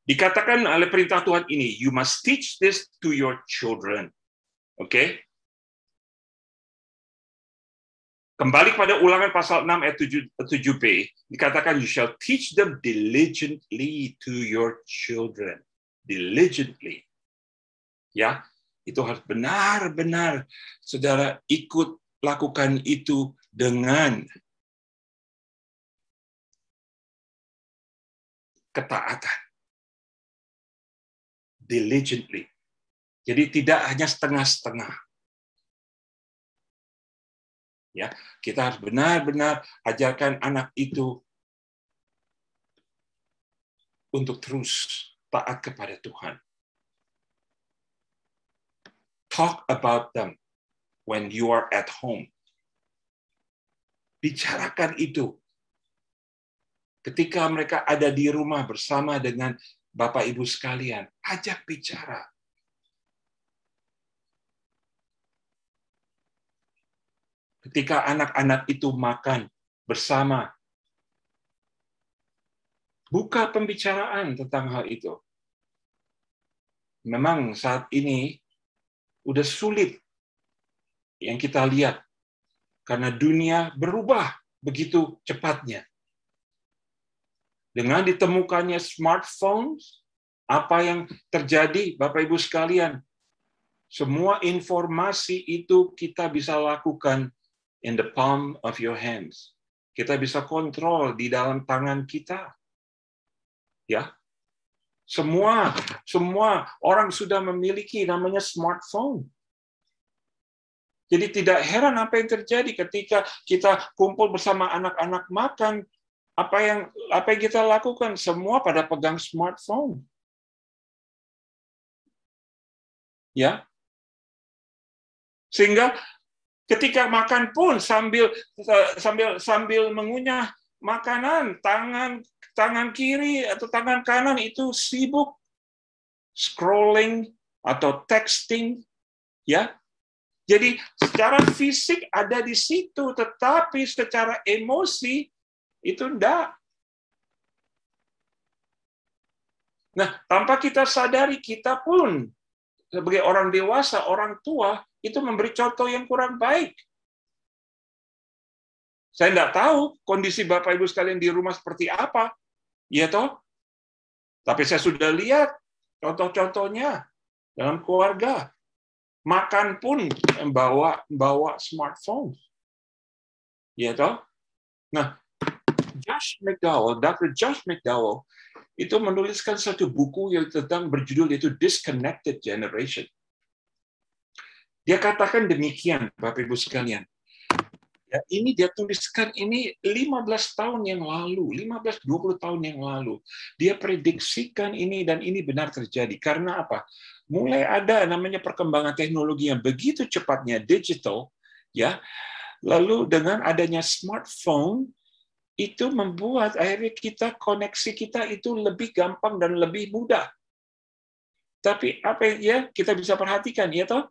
Dikatakan oleh perintah Tuhan ini, you must teach this to your children, oke? Kembali kepada Ulangan pasal 6 ayat 7b, dikatakan you shall teach them diligently to your children. Diligently. Ya, itu harus benar-benar saudara ikut lakukan itu dengan ketaatan. Diligently. Jadi tidak hanya setengah-setengah. Ya, kita harus benar-benar ajarkan anak itu untuk terus taat kepada Tuhan. Talk about them when you are at home. Bicarakan itu. Ketika mereka ada di rumah bersama dengan Bapak Ibu sekalian, ajak bicara. Ketika anak-anak itu makan bersama, buka pembicaraan tentang hal itu. Memang saat ini udah sulit yang kita lihat karena dunia berubah begitu cepatnya. Dengan ditemukannya smartphone, apa yang terjadi Bapak Ibu sekalian? Semua informasi itu kita bisa lakukan in the palm of your hands. Kita bisa kontrol di dalam tangan kita. Ya. Semua orang sudah memiliki namanya smartphone. Jadi tidak heran apa yang terjadi ketika kita kumpul bersama anak-anak makan, apa yang kita lakukan? Semua pada pegang smartphone. Ya. Sehingga ketika makan pun sambil mengunyah makanan, tangan kiri atau tangan kanan itu sibuk scrolling atau texting, ya. Jadi secara fisik ada di situ, tetapi secara emosi itu enggak. Nah, tanpa kita sadari, kita pun sebagai orang dewasa, orang tua, itu memberi contoh yang kurang baik. Saya enggak tahu kondisi Bapak Ibu sekalian di rumah seperti apa, ya toh? Tapi saya sudah lihat contoh-contohnya dalam keluarga. Makan pun membawa smartphone. Ya toh? Nah, Dr. Josh McDowell itu menuliskan satu buku yang tentang berjudul itu Disconnected Generation. Dia katakan demikian, Bapak Ibu sekalian. Ya, ini dia tuliskan ini 15 tahun yang lalu, 15-20 tahun yang lalu. Dia prediksikan ini dan ini benar terjadi. Karena apa? Mulai ada namanya perkembangan teknologi yang begitu cepatnya, digital, ya. Lalu dengan adanya smartphone, itu membuat akhirnya koneksi kita itu lebih gampang dan lebih mudah. Tapi apa ya kita bisa perhatikan, ya toh?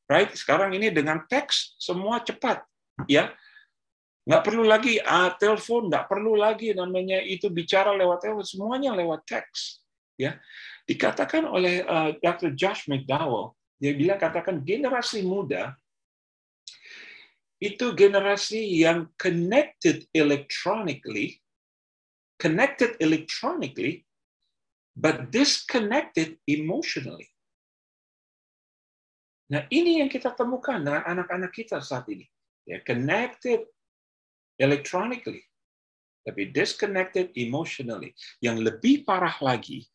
Right? Sekarang ini dengan teks semua cepat. Ya, nggak perlu lagi telepon, nggak perlu lagi namanya itu bicara lewat telepon, semuanya lewat teks. Ya, dikatakan oleh Dr. Josh McDowell, dia bilang katakan generasi muda itu generasi yang connected electronically, but disconnected emotionally. Nah, ini yang kita temukan dengan anak-anak kita saat ini. Ya, connected electronically, tapi disconnected emotionally. Yang lebih parah lagi,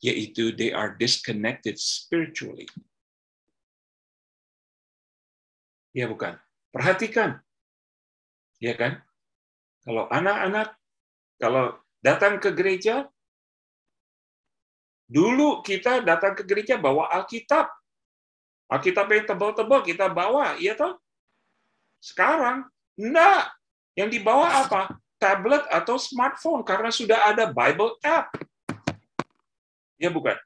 yaitu they are disconnected spiritually. Ya bukan? Perhatikan. Ya kan? Kalau anak-anak, kalau datang ke gereja, dulu kita datang ke gereja bawa Alkitab. Alkitab yang tebal-tebal kita bawa, iya toh? Sekarang, enggak. Yang dibawa apa? Tablet atau smartphone, karena sudah ada Bible app. Ya bukan?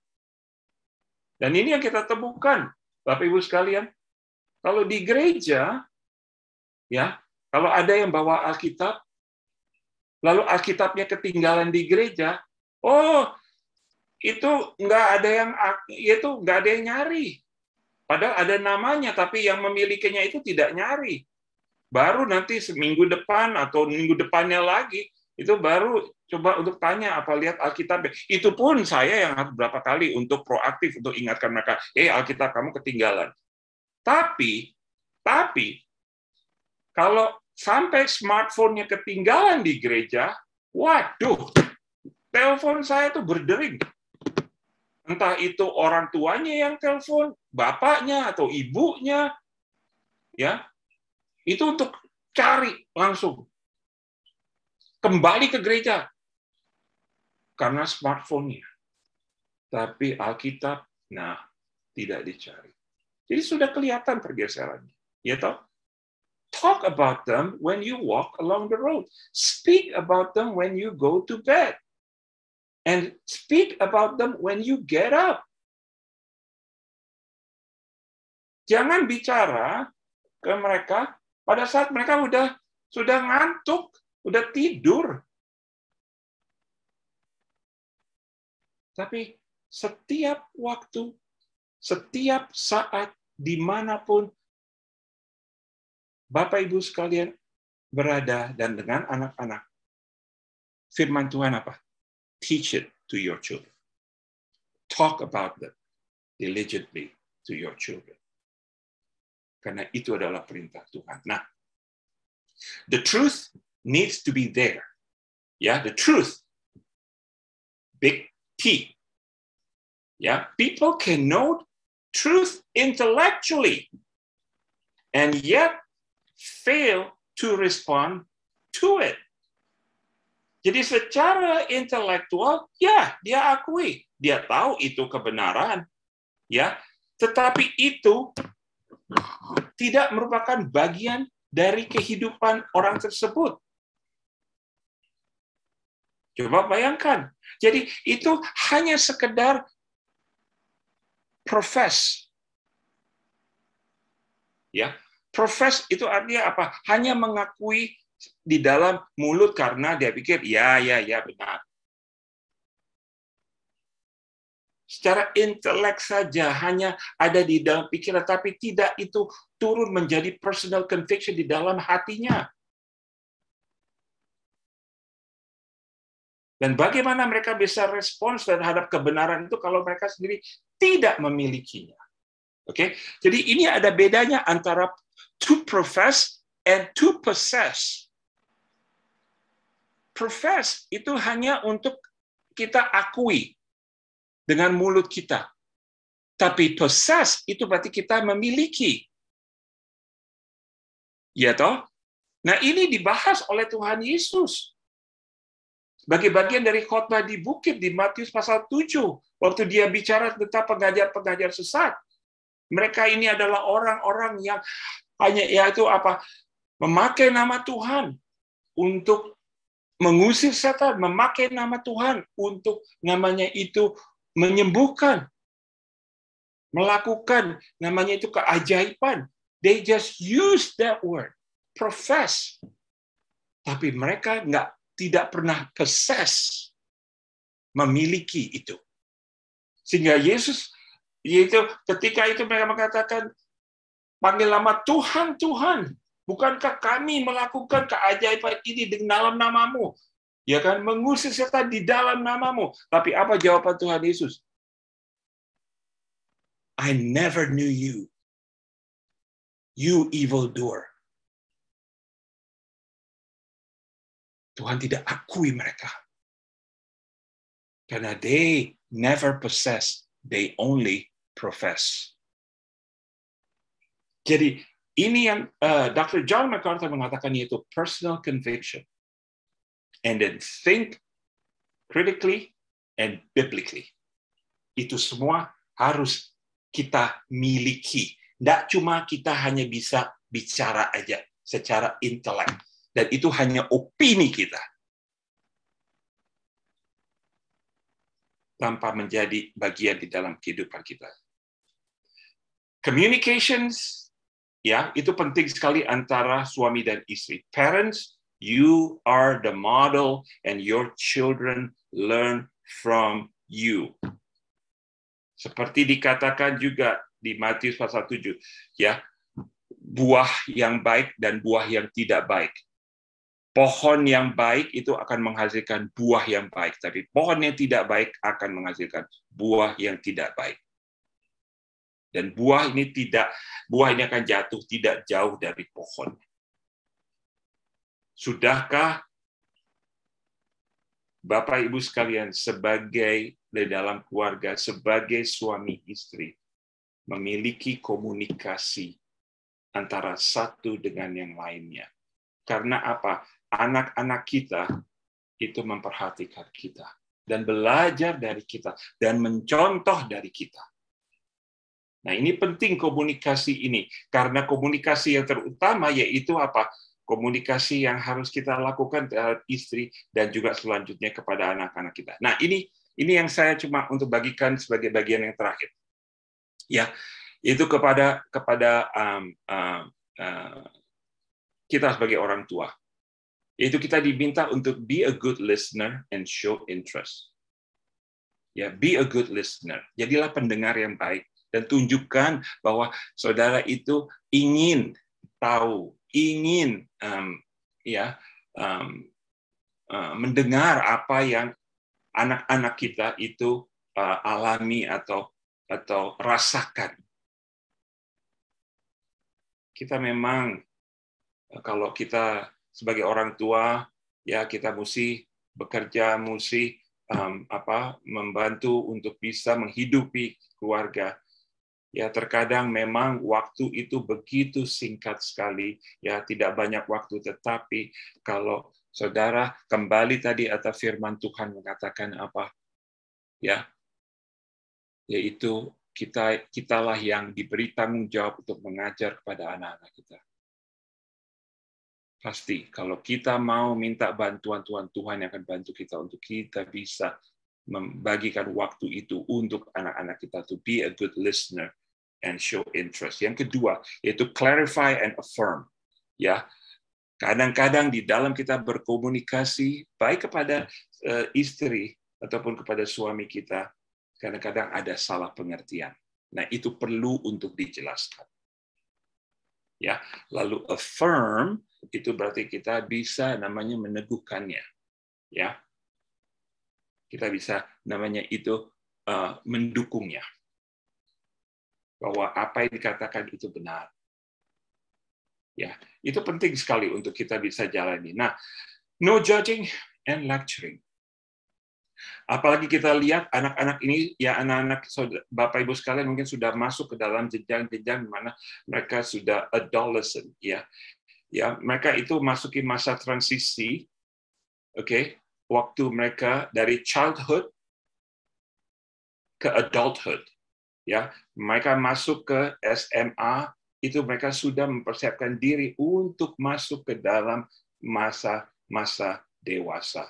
Dan ini yang kita temukan, Bapak Ibu sekalian. Kalau di gereja, ya, kalau ada yang bawa Alkitab, lalu Alkitabnya ketinggalan di gereja, itu nggak ada yang nyari. Padahal ada namanya, tapi yang memilikinya itu tidak nyari. Baru nanti seminggu depan atau minggu depannya lagi, itu baru coba untuk tanya apa lihat Alkitab. Itu pun saya yang harus berapa kali untuk proaktif untuk ingatkan mereka, Alkitab kamu ketinggalan. Tapi kalau sampai smartphone-nya ketinggalan di gereja, waduh, telepon saya tuh berdering. Entah itu orang tuanya yang telepon, bapaknya atau ibunya, ya. Itu untuk cari langsung. Kembali ke gereja. Karena smartphone-nya. Tapi Alkitab, tidak dicari. Jadi sudah kelihatan pergeserannya. Ya toh? Talk about them when you walk along the road. Speak about them when you go to bed. And speak about them when you get up. Jangan bicara ke mereka pada saat mereka sudah ngantuk, udah tidur. Tapi setiap waktu, setiap saat, dimanapun Bapak Ibu sekalian berada dan dengan anak-anak, firman Tuhan apa? Teach it to your children. Talk about them diligently to your children. Karena itu adalah perintah Tuhan. Nah, the truth needs to be there. Ya, the truth. Big T. Ya, people can know truth intellectually and yet fail to respond to it. Jadi secara intelektual, ya, dia akui, dia tahu itu kebenaran, ya, tetapi itu tidak merupakan bagian dari kehidupan orang tersebut. Coba bayangkan. Jadi itu hanya sekedar profess. Ya, profess itu artinya apa? Hanya mengakui di dalam mulut karena dia pikir ya benar. Secara intelek saja hanya ada di dalam pikiran, tapi tidak itu turun menjadi personal conviction di dalam hatinya. Dan bagaimana mereka bisa respons terhadap kebenaran itu kalau mereka sendiri tidak memilikinya. Oke, jadi ini ada bedanya antara to profess And to possess. Profess itu hanya untuk kita akui dengan mulut kita. Tapi possess itu berarti kita memiliki. Ya toh? Nah, ini dibahas oleh Tuhan Yesus. Sebagai bagian dari khotbah di bukit di Matius pasal 7, waktu dia bicara tentang pengajar-pengajar sesat. Mereka ini adalah orang-orang yang hanya yaitu apa? Memakai nama Tuhan untuk mengusir setan, memakai nama Tuhan untuk namanya itu menyembuhkan, melakukan namanya itu keajaiban. They just use that word, profess. Tapi mereka tidak pernah possess, memiliki itu. Sehingga Yesus, yaitu ketika itu mereka mengatakan, panggil nama Tuhan, Tuhan. Bukankah kami melakukan keajaiban ini di dalam namamu? Ya kan, mengusir setan di dalam namamu. Tapi apa jawaban Tuhan Yesus? I never knew you. You evildoer. Tuhan tidak akui mereka. Karena they never possess, they only profess. Jadi, ini yang Dr. John MacArthur mengatakan, yaitu personal conviction. And then think critically and biblically. Itu semua harus kita miliki. Tidak cuma kita hanya bisa bicara aja secara intelek. Dan itu hanya opini kita. Tanpa menjadi bagian di dalam kehidupan kita. Communications, ya, itu penting sekali antara suami dan istri. Parents, you are the model and your children learn from you. Seperti dikatakan juga di Matius pasal 7, ya, buah yang baik dan buah yang tidak baik. Pohon yang baik itu akan menghasilkan buah yang baik, tapi pohon yang tidak baik akan menghasilkan buah yang tidak baik. Dan buah ini akan jatuh tidak jauh dari pohon. Sudahkah Bapak Ibu sekalian sebagai di dalam keluarga, sebagai suami istri, memiliki komunikasi antara satu dengan yang lainnya? Karena apa? Anak-anak kita itu memperhatikan kita dan belajar dari kita dan mencontoh dari kita. Nah, ini penting komunikasi ini, karena komunikasi yang terutama yaitu apa? Komunikasi yang harus kita lakukan terhadap istri dan juga selanjutnya kepada anak-anak kita. Nah, ini yang saya cuma untuk bagikan sebagai bagian yang terakhir. Ya, itu kepada kita sebagai orang tua. Yaitu kita diminta untuk be a good listener and show interest. Ya, be a good listener. Jadilah pendengar yang baik dan tunjukkan bahwa saudara itu ingin tahu, ingin mendengar apa yang anak-anak kita itu alami atau rasakan. Kita memang kalau kita sebagai orang tua, ya kita mesti bekerja, mesti membantu untuk bisa menghidupi keluarga. Ya, terkadang memang waktu itu begitu singkat sekali, ya tidak banyak waktu, tetapi kalau saudara kembali tadi atas firman Tuhan mengatakan apa? Ya, yaitu kitalah yang diberi tanggung jawab untuk mengajar kepada anak-anak kita. Pasti kalau kita mau minta bantuan Tuhan yang akan bantu kita untuk kita bisa membagikan waktu itu untuk anak-anak kita, to be a good listener and show interest. Yang kedua, yaitu clarify and affirm. Ya, kadang-kadang di dalam kita berkomunikasi baik kepada istri ataupun kepada suami kita, kadang-kadang ada salah pengertian. Nah, itu perlu untuk dijelaskan. Ya, lalu affirm itu berarti kita bisa namanya meneguhkannya. Ya. Kita bisa namanya itu mendukungnya. Bahwa apa yang dikatakan itu benar. Ya, itu penting sekali untuk kita bisa jalani. Nah, no judging and lecturing. Apalagi kita lihat anak-anak ini, ya anak-anak Bapak Ibu sekalian mungkin sudah masuk ke dalam jenjang-jenjang di mana mereka sudah adolescent, ya. Ya, mereka itu masuki masa transisi, oke, waktu mereka dari childhood ke adulthood, ya. Mereka masuk ke SMA, itu mereka sudah mempersiapkan diri untuk masuk ke dalam masa dewasa.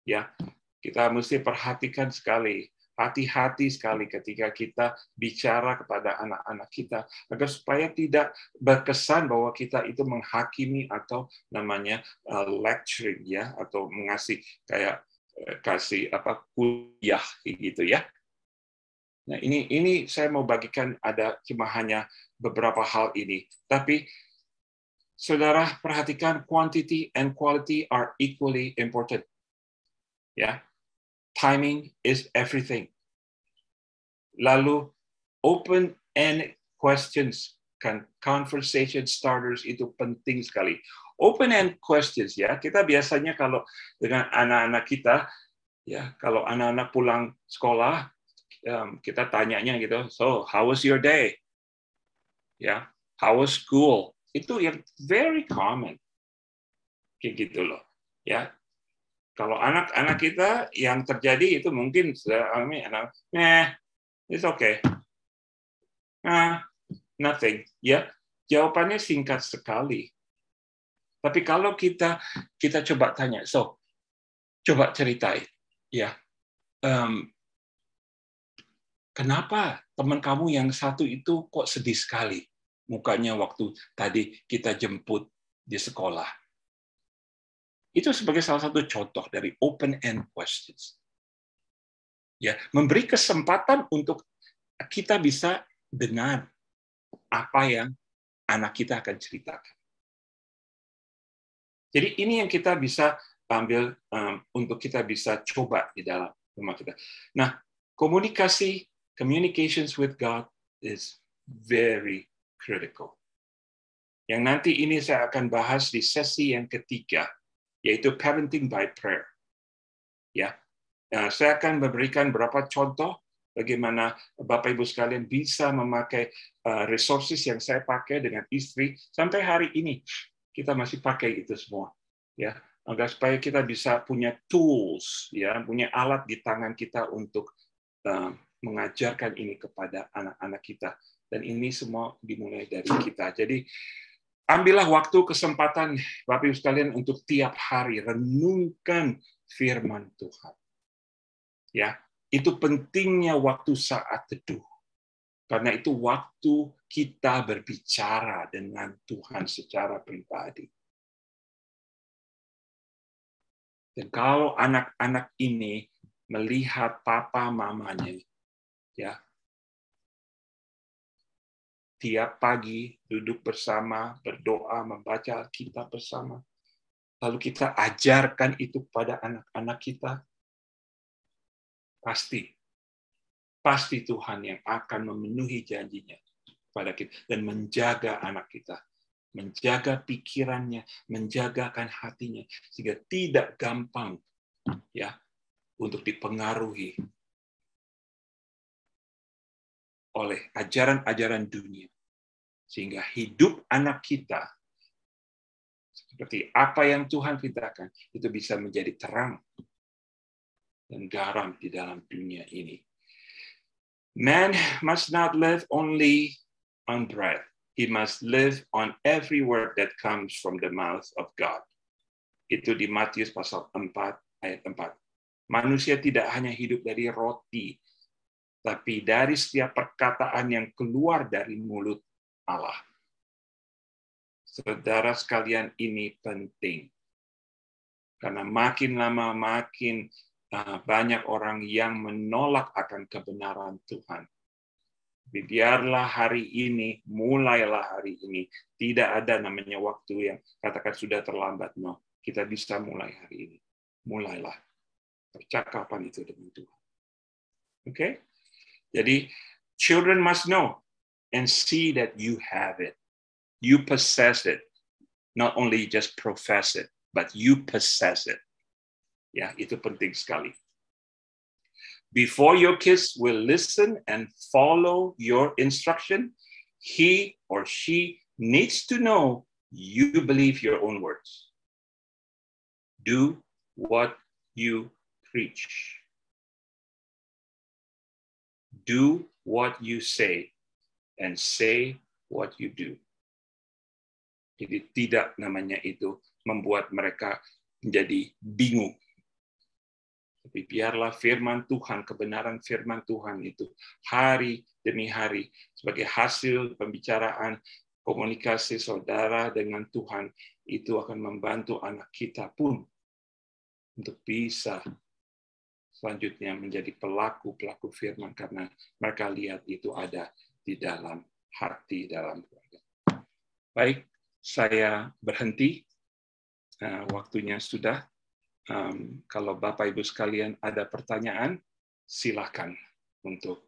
Ya, kita mesti perhatikan sekali, hati-hati sekali ketika kita bicara kepada anak-anak kita, agar supaya tidak berkesan bahwa kita itu menghakimi atau namanya lecturing, ya, atau mengasih kayak kasih kuliah gitu, ya. Nah, ini saya mau bagikan, ada cuma hanya beberapa hal ini, tapi saudara perhatikan, quantity and quality are equally important. Ya, timing is everything. Lalu open-end questions, kan, conversation starters itu penting sekali. Open-end questions, ya, kita biasanya kalau dengan anak-anak kita, ya, kalau anak-anak pulang sekolah, kita tanyanya gitu, so how was your day? Ya, how was school? Itu yang very common, kayak gitu loh, ya. Kalau anak-anak kita yang terjadi itu mungkin it's okay, nothing, ya. Jawabannya singkat sekali. Tapi kalau kita coba tanya, so coba ceritain, ya, kenapa teman kamu yang satu itu kok sedih sekali mukanya waktu tadi kita jemput di sekolah? Itu sebagai salah satu contoh dari open-end questions. Ya, memberi kesempatan untuk kita bisa dengar apa yang anak kita akan ceritakan. Jadi ini yang kita bisa ambil untuk kita bisa coba di dalam rumah kita. Nah, communications with God is very critical. Yang nanti ini saya akan bahas di sesi yang ketiga, yaitu parenting by prayer. Ya, saya akan memberikan beberapa contoh bagaimana Bapak Ibu sekalian bisa memakai resources yang saya pakai dengan istri sampai hari ini. Kita masih pakai itu semua, ya, agar supaya kita bisa punya tools, ya, punya alat di tangan kita untuk mengajarkan ini kepada anak-anak kita. Dan ini semua dimulai dari kita. Jadi ambillah waktu, kesempatan Bapak Ibu sekalian untuk tiap hari renungkan firman Tuhan. Ya, itu pentingnya waktu saat teduh. Karena itu waktu kita berbicara dengan Tuhan secara pribadi. Dan kalau anak-anak ini melihat papa mamanya, ya, tiap pagi duduk bersama, berdoa, membaca Alkitab bersama. Lalu kita ajarkan itu kepada anak-anak kita. Pasti Tuhan yang akan memenuhi janjinya kepada kita dan menjaga anak kita, menjaga pikirannya, menjagakan hatinya sehingga tidak gampang, ya, untuk dipengaruhi oleh ajaran-ajaran dunia. Sehingga hidup anak kita, seperti apa yang Tuhan ceritakan, itu bisa menjadi terang dan garam di dalam dunia ini. Man must not live only on bread. He must live on every word that comes from the mouth of God. Itu di Matius pasal 4 ayat 4. Manusia tidak hanya hidup dari roti, tapi dari setiap perkataan yang keluar dari mulut Allah. Saudara sekalian, ini penting. Karena makin lama makin banyak orang yang menolak akan kebenaran Tuhan. Biarlah mulailah hari ini. Tidak ada namanya waktu yang katakan sudah terlambat. No, kita bisa mulai hari ini. Mulailah percakapan itu dengan Tuhan. Oke? Jadi, children must know and see that you have it. You possess it. Not only just profess it, but you possess it. Ya, itu penting sekali. Before your kids will listen and follow your instruction, he or she needs to know you believe your own words. Do what you preach. Do what you say and say what you do. Jadi tidak namanya itu membuat mereka menjadi bingung. Tapi biarlah firman Tuhan, kebenaran firman Tuhan itu hari demi hari sebagai hasil pembicaraan komunikasi saudara dengan Tuhan itu akan membantu anak kita pun untuk bisa selanjutnya menjadi pelaku-pelaku firman karena mereka lihat itu ada di dalam hati dalam keluarga. Baik, saya berhenti. Waktunya sudah. Kalau Bapak Ibu sekalian ada pertanyaan, silakan untuk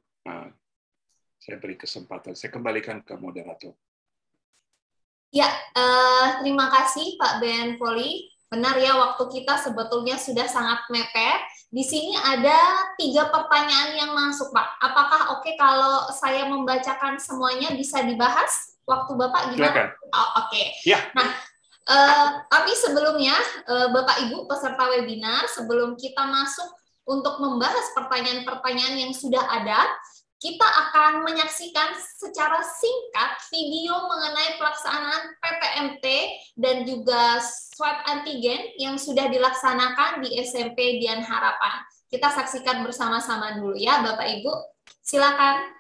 saya beri kesempatan. Saya kembalikan ke moderator. Ya, terima kasih Pak Ben Poli. Benar ya, waktu kita sebetulnya sudah sangat mepet. Di sini ada 3 pertanyaan yang masuk, Pak. Apakah oke kalau saya membacakan semuanya bisa dibahas? Waktu Bapak gimana? Oke. Ya. Nah, tapi sebelumnya, Bapak Ibu peserta webinar, sebelum kita masuk untuk membahas pertanyaan-pertanyaan yang sudah ada, kita akan menyaksikan secara singkat video mengenai pelaksanaan PPMT dan juga swab antigen yang sudah dilaksanakan di SMP Dian Harapan. Kita saksikan bersama-sama dulu ya, Bapak Ibu. Silakan.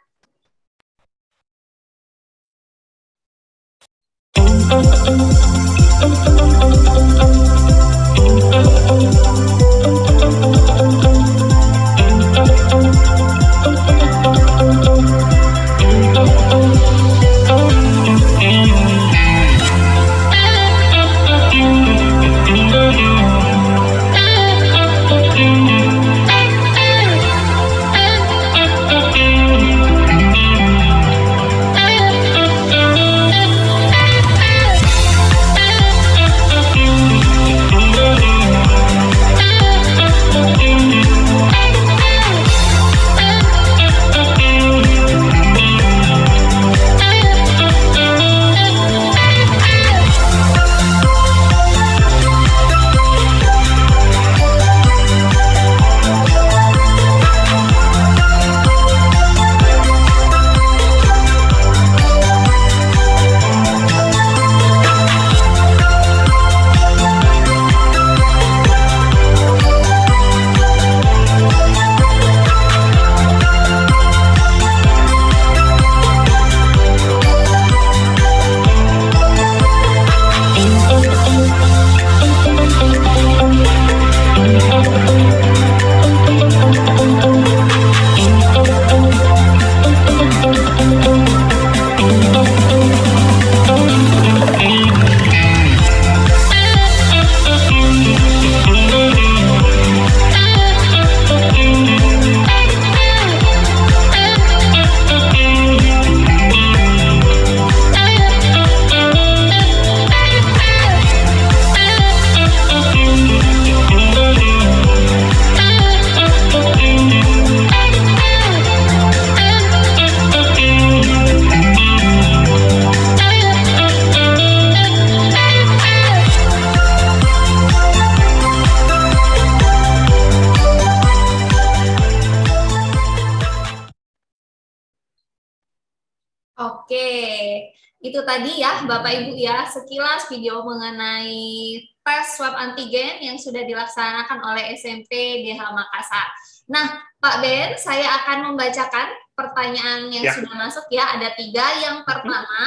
Itu tadi ya Bapak Ibu ya, sekilas video mengenai tes swab antigen yang sudah dilaksanakan oleh SMP Dian Makassar. Nah, Pak Ben, saya akan membacakan pertanyaan yang sudah masuk ya, ada 3. Yang pertama,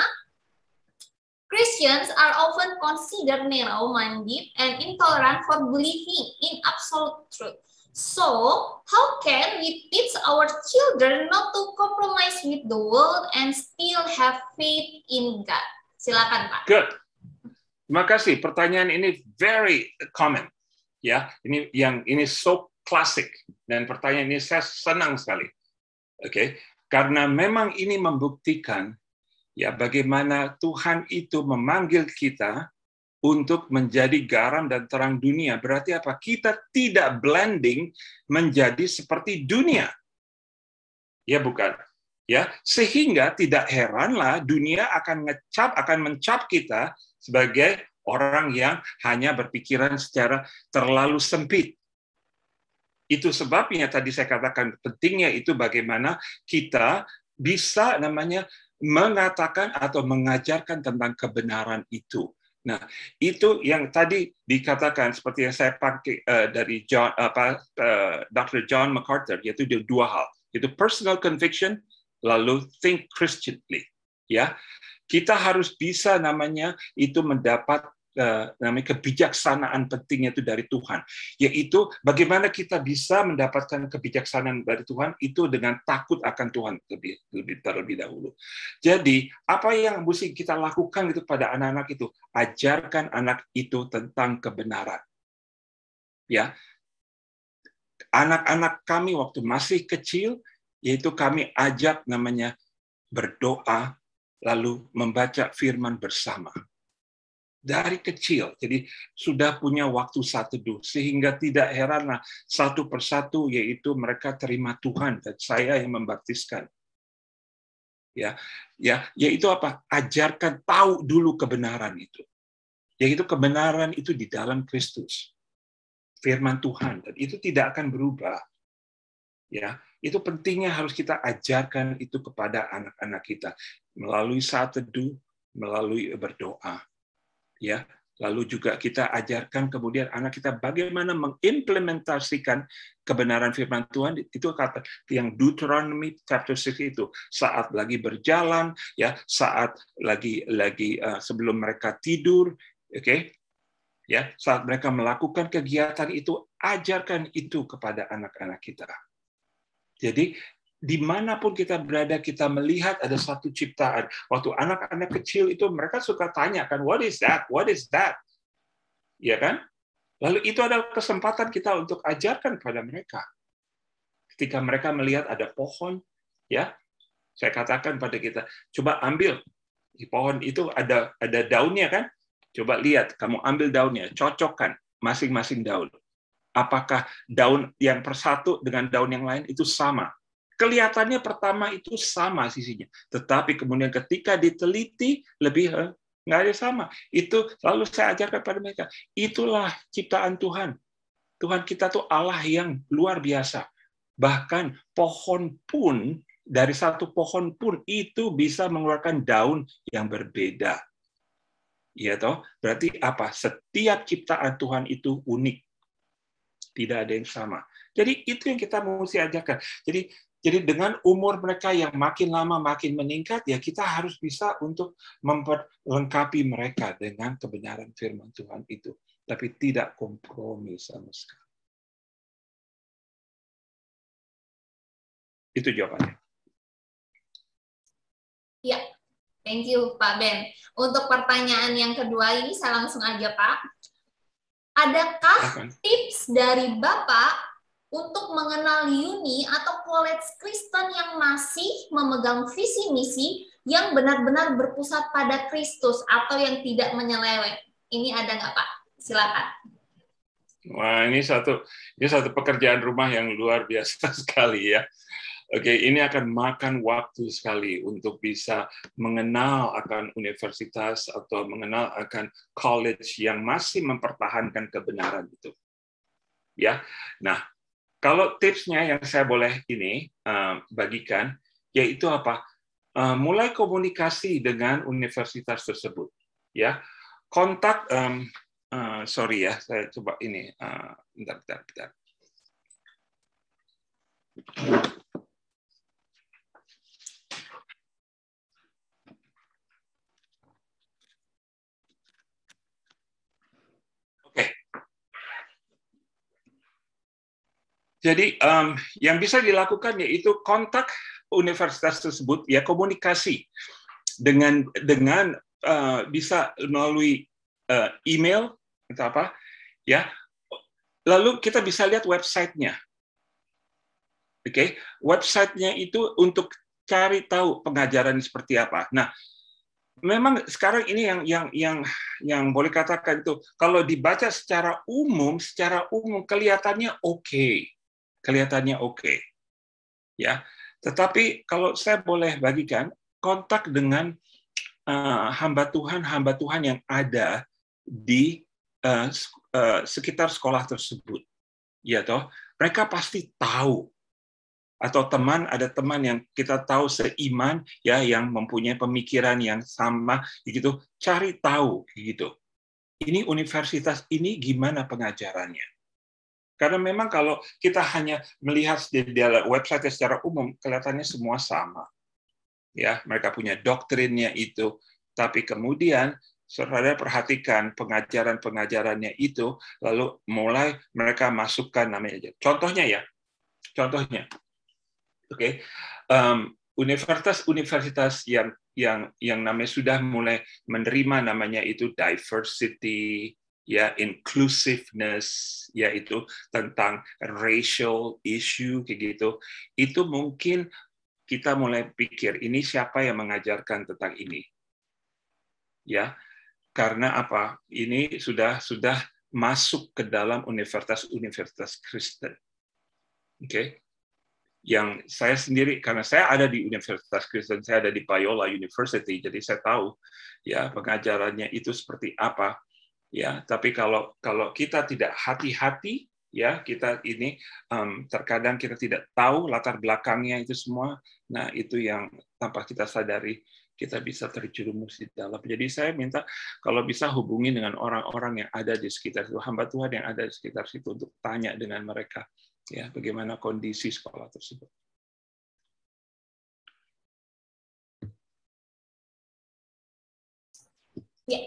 Christians are often considered narrow-minded and intolerant for believing in absolute truth. So, how can we teach our children not to compromise with the world and still have faith in God? Silakan, Pak. Good. Terima kasih. Pertanyaan ini very common. Ya, ini so classic dan pertanyaan ini saya senang sekali. Oke, karena memang ini membuktikan Ya, bagaimana Tuhan itu memanggil kita untuk menjadi garam dan terang dunia. Berarti apa? Kita tidak blending menjadi seperti dunia. Ya, bukan. Ya, sehingga tidak heranlah dunia akan mencap kita sebagai orang yang hanya berpikiran secara terlalu sempit. Itu sebabnya tadi saya katakan pentingnya itu bagaimana kita bisa mengatakan atau mengajarkan tentang kebenaran itu. Nah, itu yang tadi dikatakan seperti yang saya pakai dari Dr. John MacArthur, yaitu dua hal, yaitu personal conviction, lalu think Christianly. Ya, kita harus bisa itu mendapat kebijaksanaan pentingnya itu dari Tuhan, yaitu bagaimana kita bisa mendapatkan kebijaksanaan dari Tuhan itu dengan takut akan Tuhan terlebih dahulu. Jadi apa yang mesti kita lakukan itu pada anak-anak itu, ajarkan anak itu tentang kebenaran. Ya, anak-anak kami waktu masih kecil, yaitu kami ajak berdoa lalu membaca firman bersama. Dari kecil, jadi sudah punya waktu saat teduh, sehingga tidak heranlah satu persatu yaitu mereka terima Tuhan dan saya yang membaptiskan. Ya, yaitu apa? Ajarkan, tahu dulu kebenaran itu. Yaitu kebenaran itu di dalam Kristus, firman Tuhan, dan itu tidak akan berubah. Ya, itu pentingnya harus kita ajarkan itu kepada anak-anak kita melalui saat teduh, melalui berdoa. Ya, lalu juga kita ajarkan kemudian anak kita bagaimana mengimplementasikan kebenaran firman Tuhan. Itu kata yang Deuteronomy chapter 6 itu, saat lagi berjalan, ya, saat lagi sebelum mereka tidur, oke? Ya, saat mereka melakukan kegiatan itu, ajarkan itu kepada anak-anak kita. Jadi dimanapun kita berada, kita melihat ada satu ciptaan. Waktu anak-anak kecil itu mereka suka tanya kan, what is that? What is that? Ya kan? Lalu itu adalah kesempatan kita untuk ajarkan kepada mereka. Ketika mereka melihat ada pohon, ya, saya katakan pada kita, coba ambil di pohon itu ada daunnya kan? Coba lihat, kamu ambil daunnya, cocokkan masing-masing daun. Apakah daun yang persatu dengan daun yang lain itu sama? Kelihatannya pertama itu sama sisinya, tetapi kemudian ketika diteliti lebih nggak ada sama. Itu lalu saya ajarkan pada mereka, itulah ciptaan Tuhan. Tuhan kita tuh Allah yang luar biasa. Bahkan pohon pun, dari satu pohon pun itu bisa mengeluarkan daun yang berbeda. Iya toh? Berarti apa? Setiap ciptaan Tuhan itu unik. Tidak ada yang sama. Jadi itu yang kita mesti ajarkan. Jadi dengan umur mereka yang makin lama makin meningkat, ya kita harus bisa untuk memperlengkapi mereka dengan kebenaran firman Tuhan itu. Tapi tidak kompromi sama sekali. Itu jawabannya. Ya, thank you Pak Ben. Untuk pertanyaan yang kedua ini saya langsung aja Pak. Adakah tips dari Bapak untuk mengenal uni atau college Kristen yang masih memegang visi misi yang benar-benar berpusat pada Kristus atau yang tidak menyeleweng? Ini ada nggak Pak? Silakan. Wah, ini satu pekerjaan rumah yang luar biasa sekali ya. Oke, ini akan makan waktu sekali untuk bisa mengenal akan universitas atau mengenal akan college yang masih mempertahankan kebenaran itu. Ya, nah. Kalau tipsnya yang saya boleh bagikan, yaitu apa? Mulai komunikasi dengan universitas tersebut. Ya, kontak. Sorry ya, saya coba ini. Bentar. Jadi yang bisa dilakukan yaitu kontak universitas tersebut, ya komunikasi dengan bisa melalui email atau apa, ya. Lalu kita bisa lihat websitenya, oke? Websitenya itu untuk cari tahu pengajaran seperti apa. Nah, memang sekarang ini yang boleh katakan itu kalau dibaca secara umum kelihatannya oke, ya. Tetapi kalau saya boleh bagikan kontak dengan hamba Tuhan yang ada di sekitar sekolah tersebut, ya toh, mereka pasti tahu. Atau ada teman yang kita tahu seiman, ya, yang mempunyai pemikiran yang sama, gitu. Cari tahu, gitu. Ini universitas ini gimana pengajarannya? Karena memang kalau kita hanya melihat di website secara umum, kelihatannya semua sama. Ya, mereka punya doktrinnya itu, tapi kemudian saudara perhatikan pengajarannya itu, lalu mulai mereka masukkan namanya. Contohnya, oke, universitas yang namanya sudah mulai menerima namanya itu diversity, ya, inclusiveness, yaitu tentang racial issue kayak gitu. Itu mungkin kita mulai pikir ini siapa yang mengajarkan tentang ini, ya, karena apa? Ini sudah masuk ke dalam universitas Kristen, oke. Yang saya sendiri, karena saya ada di Universitas Kristen, saya ada di Biola University, jadi saya tahu, ya, pengajarannya itu seperti apa, ya. Tapi kalau kita tidak hati-hati, ya, kita ini terkadang kita tidak tahu latar belakangnya itu semua. Nah, itu yang tanpa kita sadari kita bisa terjerumus di dalam. Jadi saya minta kalau bisa hubungi dengan orang-orang yang ada di sekitar itu, hamba Tuhan yang ada di sekitar situ, untuk tanya dengan mereka, ya, bagaimana kondisi sekolah tersebut. Ya,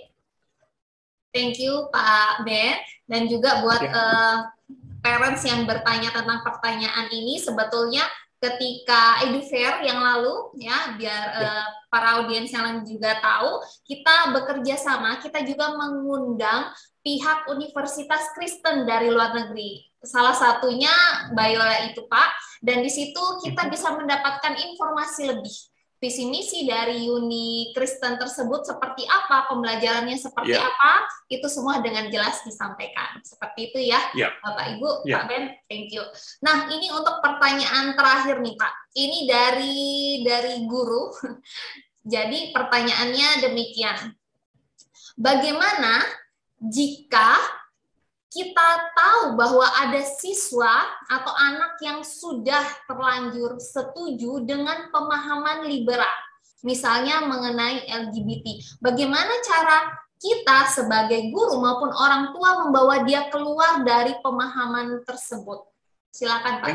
thank you Pak Ben, dan juga buat parents yang bertanya tentang pertanyaan ini, sebetulnya ketika EduFair yang lalu, ya, biar para audiens yang lain juga tahu, kita bekerja sama, kita juga mengundang pihak Universitas Kristen dari luar negeri. Salah satunya Biola itu, Pak. Dan di situ kita bisa mendapatkan informasi lebih. Visi misi dari uni Kristen tersebut seperti apa, pembelajarannya seperti apa, itu semua dengan jelas disampaikan. Seperti itu ya, Bapak Ibu, Pak Ben, thank you. Nah, ini untuk pertanyaan terakhir nih, Pak. Ini dari guru. Jadi pertanyaannya demikian. Bagaimana jika kita tahu bahwa ada siswa atau anak yang sudah terlanjur setuju dengan pemahaman liberal, misalnya mengenai LGBT. Bagaimana cara kita sebagai guru maupun orang tua membawa dia keluar dari pemahaman tersebut? Silakan Pak.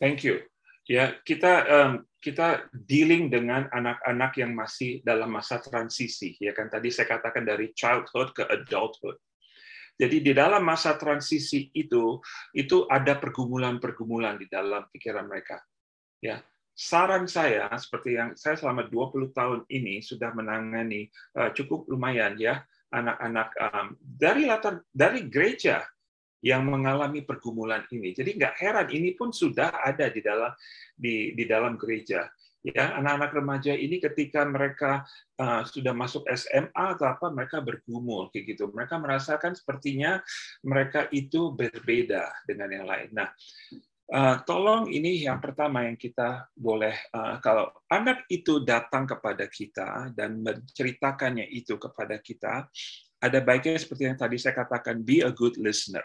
Thank you. Ya, kita dealing dengan anak-anak yang masih dalam masa transisi, ya kan, tadi saya katakan dari childhood ke adulthood. Jadi di dalam masa transisi itu ada pergumulan-pergumulan di dalam pikiran mereka. Ya, saran saya seperti yang saya selama 20 tahun ini sudah menangani cukup lumayan, ya, anak-anak dari gereja yang mengalami pergumulan ini. Jadi nggak heran, ini pun sudah ada di dalam gereja. Ya, anak-anak remaja ini ketika mereka sudah masuk SMA atau apa, mereka bergumul kayak gitu. Mereka merasakan sepertinya mereka itu berbeda dengan yang lain. Nah, tolong ini yang pertama yang kita boleh, kalau anak itu datang kepada kita dan menceritakannya itu kepada kita, ada baiknya seperti yang tadi saya katakan, be a good listener.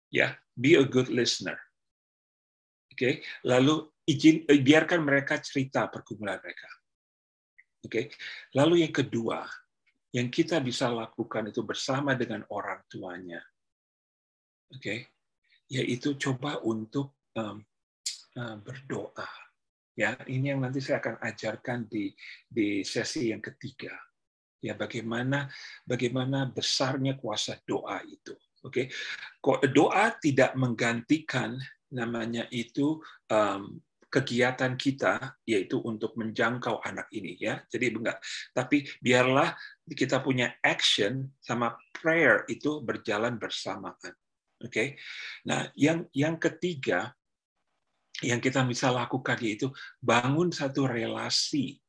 Ya, be a good listener. Oke, lalu biarkan mereka cerita pergumulan mereka. Oke. Lalu yang kedua, yang kita bisa lakukan itu bersama dengan orang tuanya. Oke. Yaitu coba untuk berdoa. Ya, ini yang nanti saya akan ajarkan di sesi yang ketiga. Ya, bagaimana besarnya kuasa doa itu. Oke. Doa tidak menggantikan namanya itu kegiatan kita, yaitu untuk menjangkau anak ini, ya. Jadi enggak, tapi biarlah kita punya action sama prayer itu berjalan bersamaan. Oke. Nah, yang ketiga yang kita bisa lakukan yaitu bangun satu relasi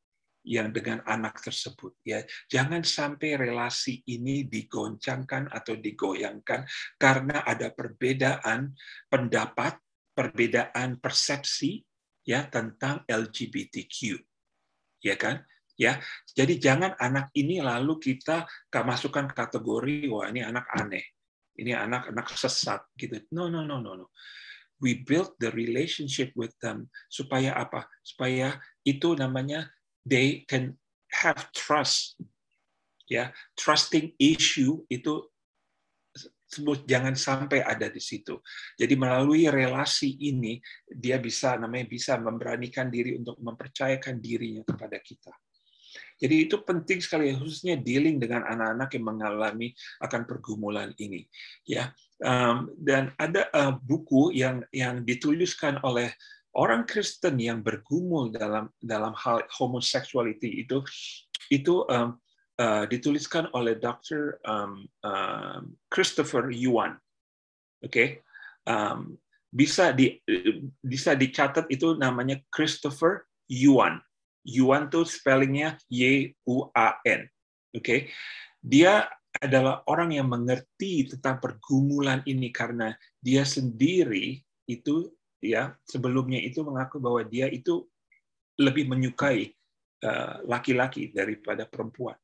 yang dengan anak tersebut, ya. Jangan sampai relasi ini digoncangkan atau digoyangkan karena ada perbedaan pendapat, perbedaan persepsi, ya, tentang LGBTQ, ya kan? Ya, jadi jangan anak ini lalu kita masukkan kategori, wah ini anak aneh, ini anak sesat, gitu. No. We build the relationship with them supaya apa? Supaya itu namanya they can have trust, ya, trusting issue itu jangan sampai ada di situ. Jadi melalui relasi ini dia bisa memberanikan diri untuk mempercayakan dirinya kepada kita. Jadi itu penting sekali, khususnya dealing dengan anak-anak yang mengalami akan pergumulan ini, ya. Dan ada buku yang dituliskan oleh orang Kristen yang bergumul dalam hal homoseksuality itu dituliskan oleh Dr. Christopher Yuan. Oke. Bisa dicatat itu namanya Christopher Yuan. Yuan tuh spellingnya Y-U-A-N. Oke. Dia adalah orang yang mengerti tentang pergumulan ini karena dia sendiri itu, ya, sebelumnya itu mengaku bahwa dia itu lebih menyukai laki-laki daripada perempuan.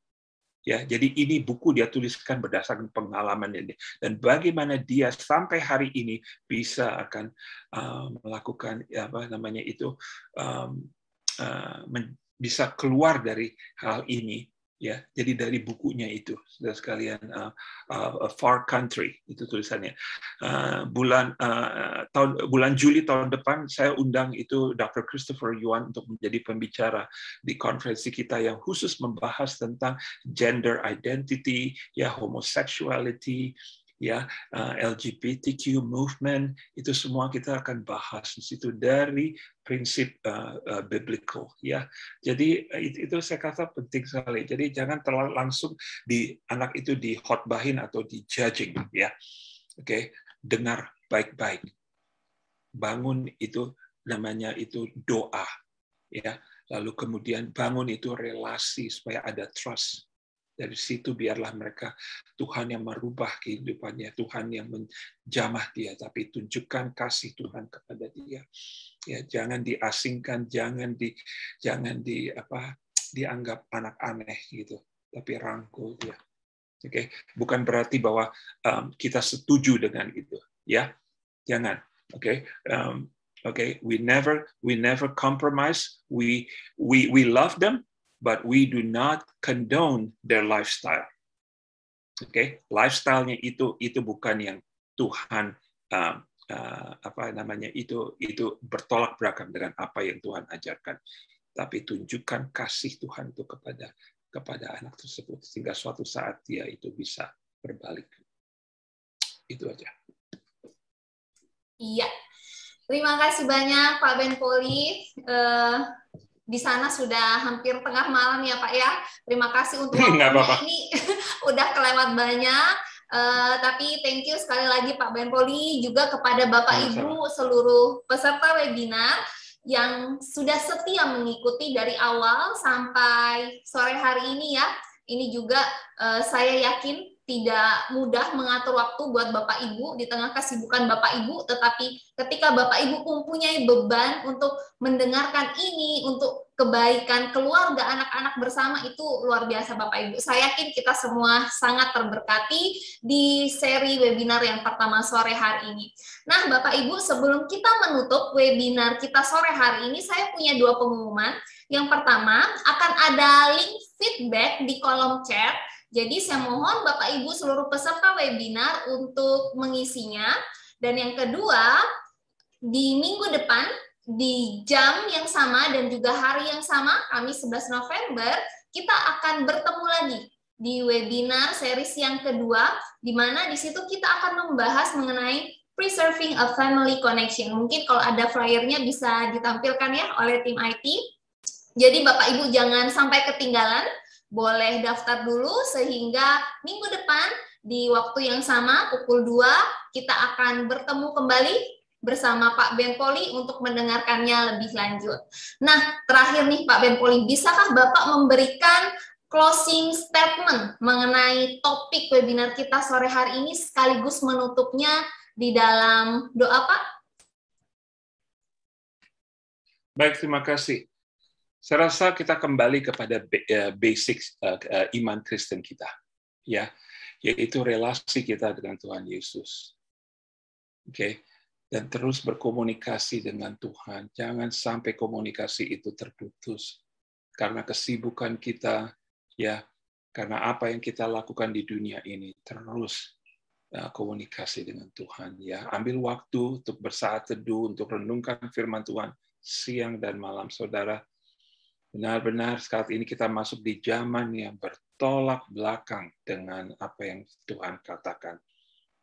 Ya, jadi ini buku dia tuliskan berdasarkan pengalaman dia dan bagaimana dia sampai hari ini bisa akan melakukan bisa keluar dari hal ini. Ya, jadi dari bukunya itu, saudara sekalian, Far Country itu tulisannya. Bulan Juli tahun depan saya undang itu Dr. Christopher Yuan untuk menjadi pembicara di konferensi kita yang khusus membahas tentang gender identity, ya, homosexuality, ya, LGBTQ movement, itu semua kita akan bahas di situ dari prinsip biblical, ya. Jadi itu saya kata penting sekali. Jadi jangan terlalu langsung anak itu dihotbahin atau di judging, ya. Oke, dengar baik-baik. Bangun itu namanya itu doa, ya. Lalu kemudian bangun itu relasi supaya ada trust. Dari situ biarlah mereka, Tuhan yang merubah kehidupannya, Tuhan yang menjamah dia, tapi tunjukkan kasih Tuhan kepada dia. Ya, jangan diasingkan, jangan dianggap anak aneh gitu, tapi rangkul dia. Oke, bukan berarti bahwa kita setuju dengan itu, ya. Jangan. Oke. We never compromise. We love them, but we do not condone their lifestyle. Oke, lifestyle-nya itu bukan yang Tuhan itu bertolak belakang dengan apa yang Tuhan ajarkan. Tapi tunjukkan kasih Tuhan itu kepada anak tersebut sehingga suatu saat dia itu bisa berbalik. Itu aja. Iya. Terima kasih banyak Pak Ben Poli. Di sana sudah hampir tengah malam ya Pak ya. Terima kasih untuk waktunya. Ini udah kelewat banyak. Tapi thank you sekali lagi Pak Ben Poli, juga kepada Bapak Ibu seluruh peserta webinar yang sudah setia mengikuti dari awal sampai sore hari ini ya. Ini juga saya yakin tidak mudah mengatur waktu buat Bapak Ibu di tengah kesibukan Bapak Ibu, tetapi ketika Bapak Ibu mempunyai beban untuk mendengarkan ini, untuk kebaikan keluarga anak-anak bersama, itu luar biasa Bapak Ibu. Saya yakin kita semua sangat terberkati di seri webinar yang pertama sore hari ini. Nah Bapak Ibu, sebelum kita menutup webinar kita sore hari ini, saya punya dua pengumuman. Yang pertama, akan ada link feedback di kolom chat. Jadi saya mohon Bapak Ibu seluruh peserta webinar untuk mengisinya. Dan yang kedua, di minggu depan, di jam yang sama dan juga hari yang sama, Kamis 11 November, kita akan bertemu lagi di webinar series yang kedua, di mana di situ kita akan membahas mengenai Preserving a Family Connection. Mungkin kalau ada flyernya bisa ditampilkan ya oleh tim IT. Jadi Bapak Ibu jangan sampai ketinggalan. Boleh daftar dulu sehingga minggu depan di waktu yang sama pukul 2 kita akan bertemu kembali bersama Pak Ben Poli untuk mendengarkannya lebih lanjut. Nah, terakhir nih Pak Ben Poli, bisakah Bapak memberikan closing statement mengenai topik webinar kita sore hari ini sekaligus menutupnya di dalam doa, Pak? Baik, terima kasih. Saya rasa kita kembali kepada basic iman Kristen kita, ya, yaitu relasi kita dengan Tuhan Yesus. Oke, dan terus berkomunikasi dengan Tuhan. Jangan sampai komunikasi itu terputus karena kesibukan kita, ya, karena apa yang kita lakukan di dunia ini. Terus komunikasi dengan Tuhan, ya. Ambil waktu untuk bersaat teduh, untuk renungkan firman Tuhan siang dan malam, saudara. Benar-benar saat ini kita masuk di zaman yang bertolak belakang dengan apa yang Tuhan katakan.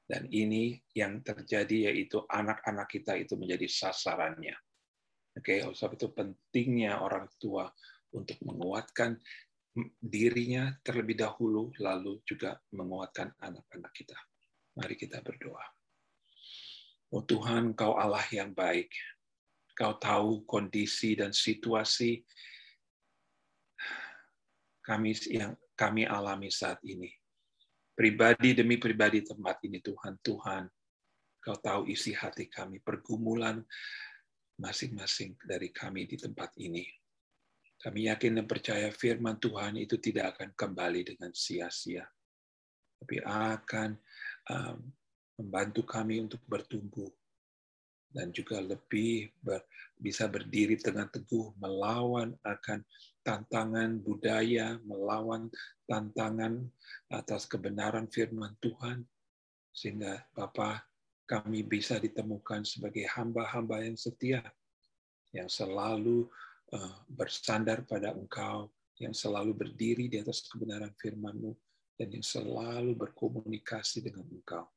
Dan ini yang terjadi, yaitu anak-anak kita itu menjadi sasarannya. Oke, sebab itu pentingnya orang tua untuk menguatkan dirinya terlebih dahulu, lalu juga menguatkan anak-anak kita. Mari kita berdoa. Oh Tuhan, Kau Allah yang baik. Kau tahu kondisi dan situasi yang kami alami saat ini. Pribadi demi pribadi tempat ini, Tuhan. Tuhan, Kau tahu isi hati kami, pergumulan masing-masing dari kami di tempat ini. Kami yakin dan percaya firman Tuhan itu tidak akan kembali dengan sia-sia, tapi akan membantu kami untuk bertumbuh dan juga lebih bisa berdiri dengan teguh melawan akan tantangan budaya, melawan tantangan atas kebenaran firman Tuhan, sehingga Bapa, kami bisa ditemukan sebagai hamba-hamba yang setia, yang selalu bersandar pada Engkau, yang selalu berdiri di atas kebenaran firman-Mu, dan yang selalu berkomunikasi dengan Engkau.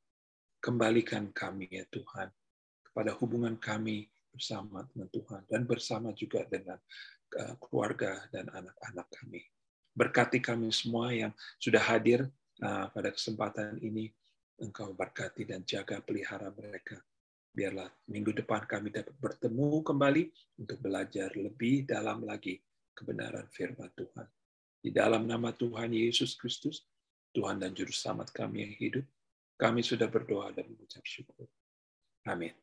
Kembalikan kami ya Tuhan, pada hubungan kami bersama dengan Tuhan, dan bersama juga dengan keluarga dan anak-anak kami. Berkati kami semua yang sudah hadir pada kesempatan ini, Engkau berkati dan jaga pelihara mereka. Biarlah minggu depan kami dapat bertemu kembali untuk belajar lebih dalam lagi kebenaran firman Tuhan. Di dalam nama Tuhan Yesus Kristus, Tuhan dan Juru Selamat kami yang hidup, kami sudah berdoa dan mengucap syukur. Amin.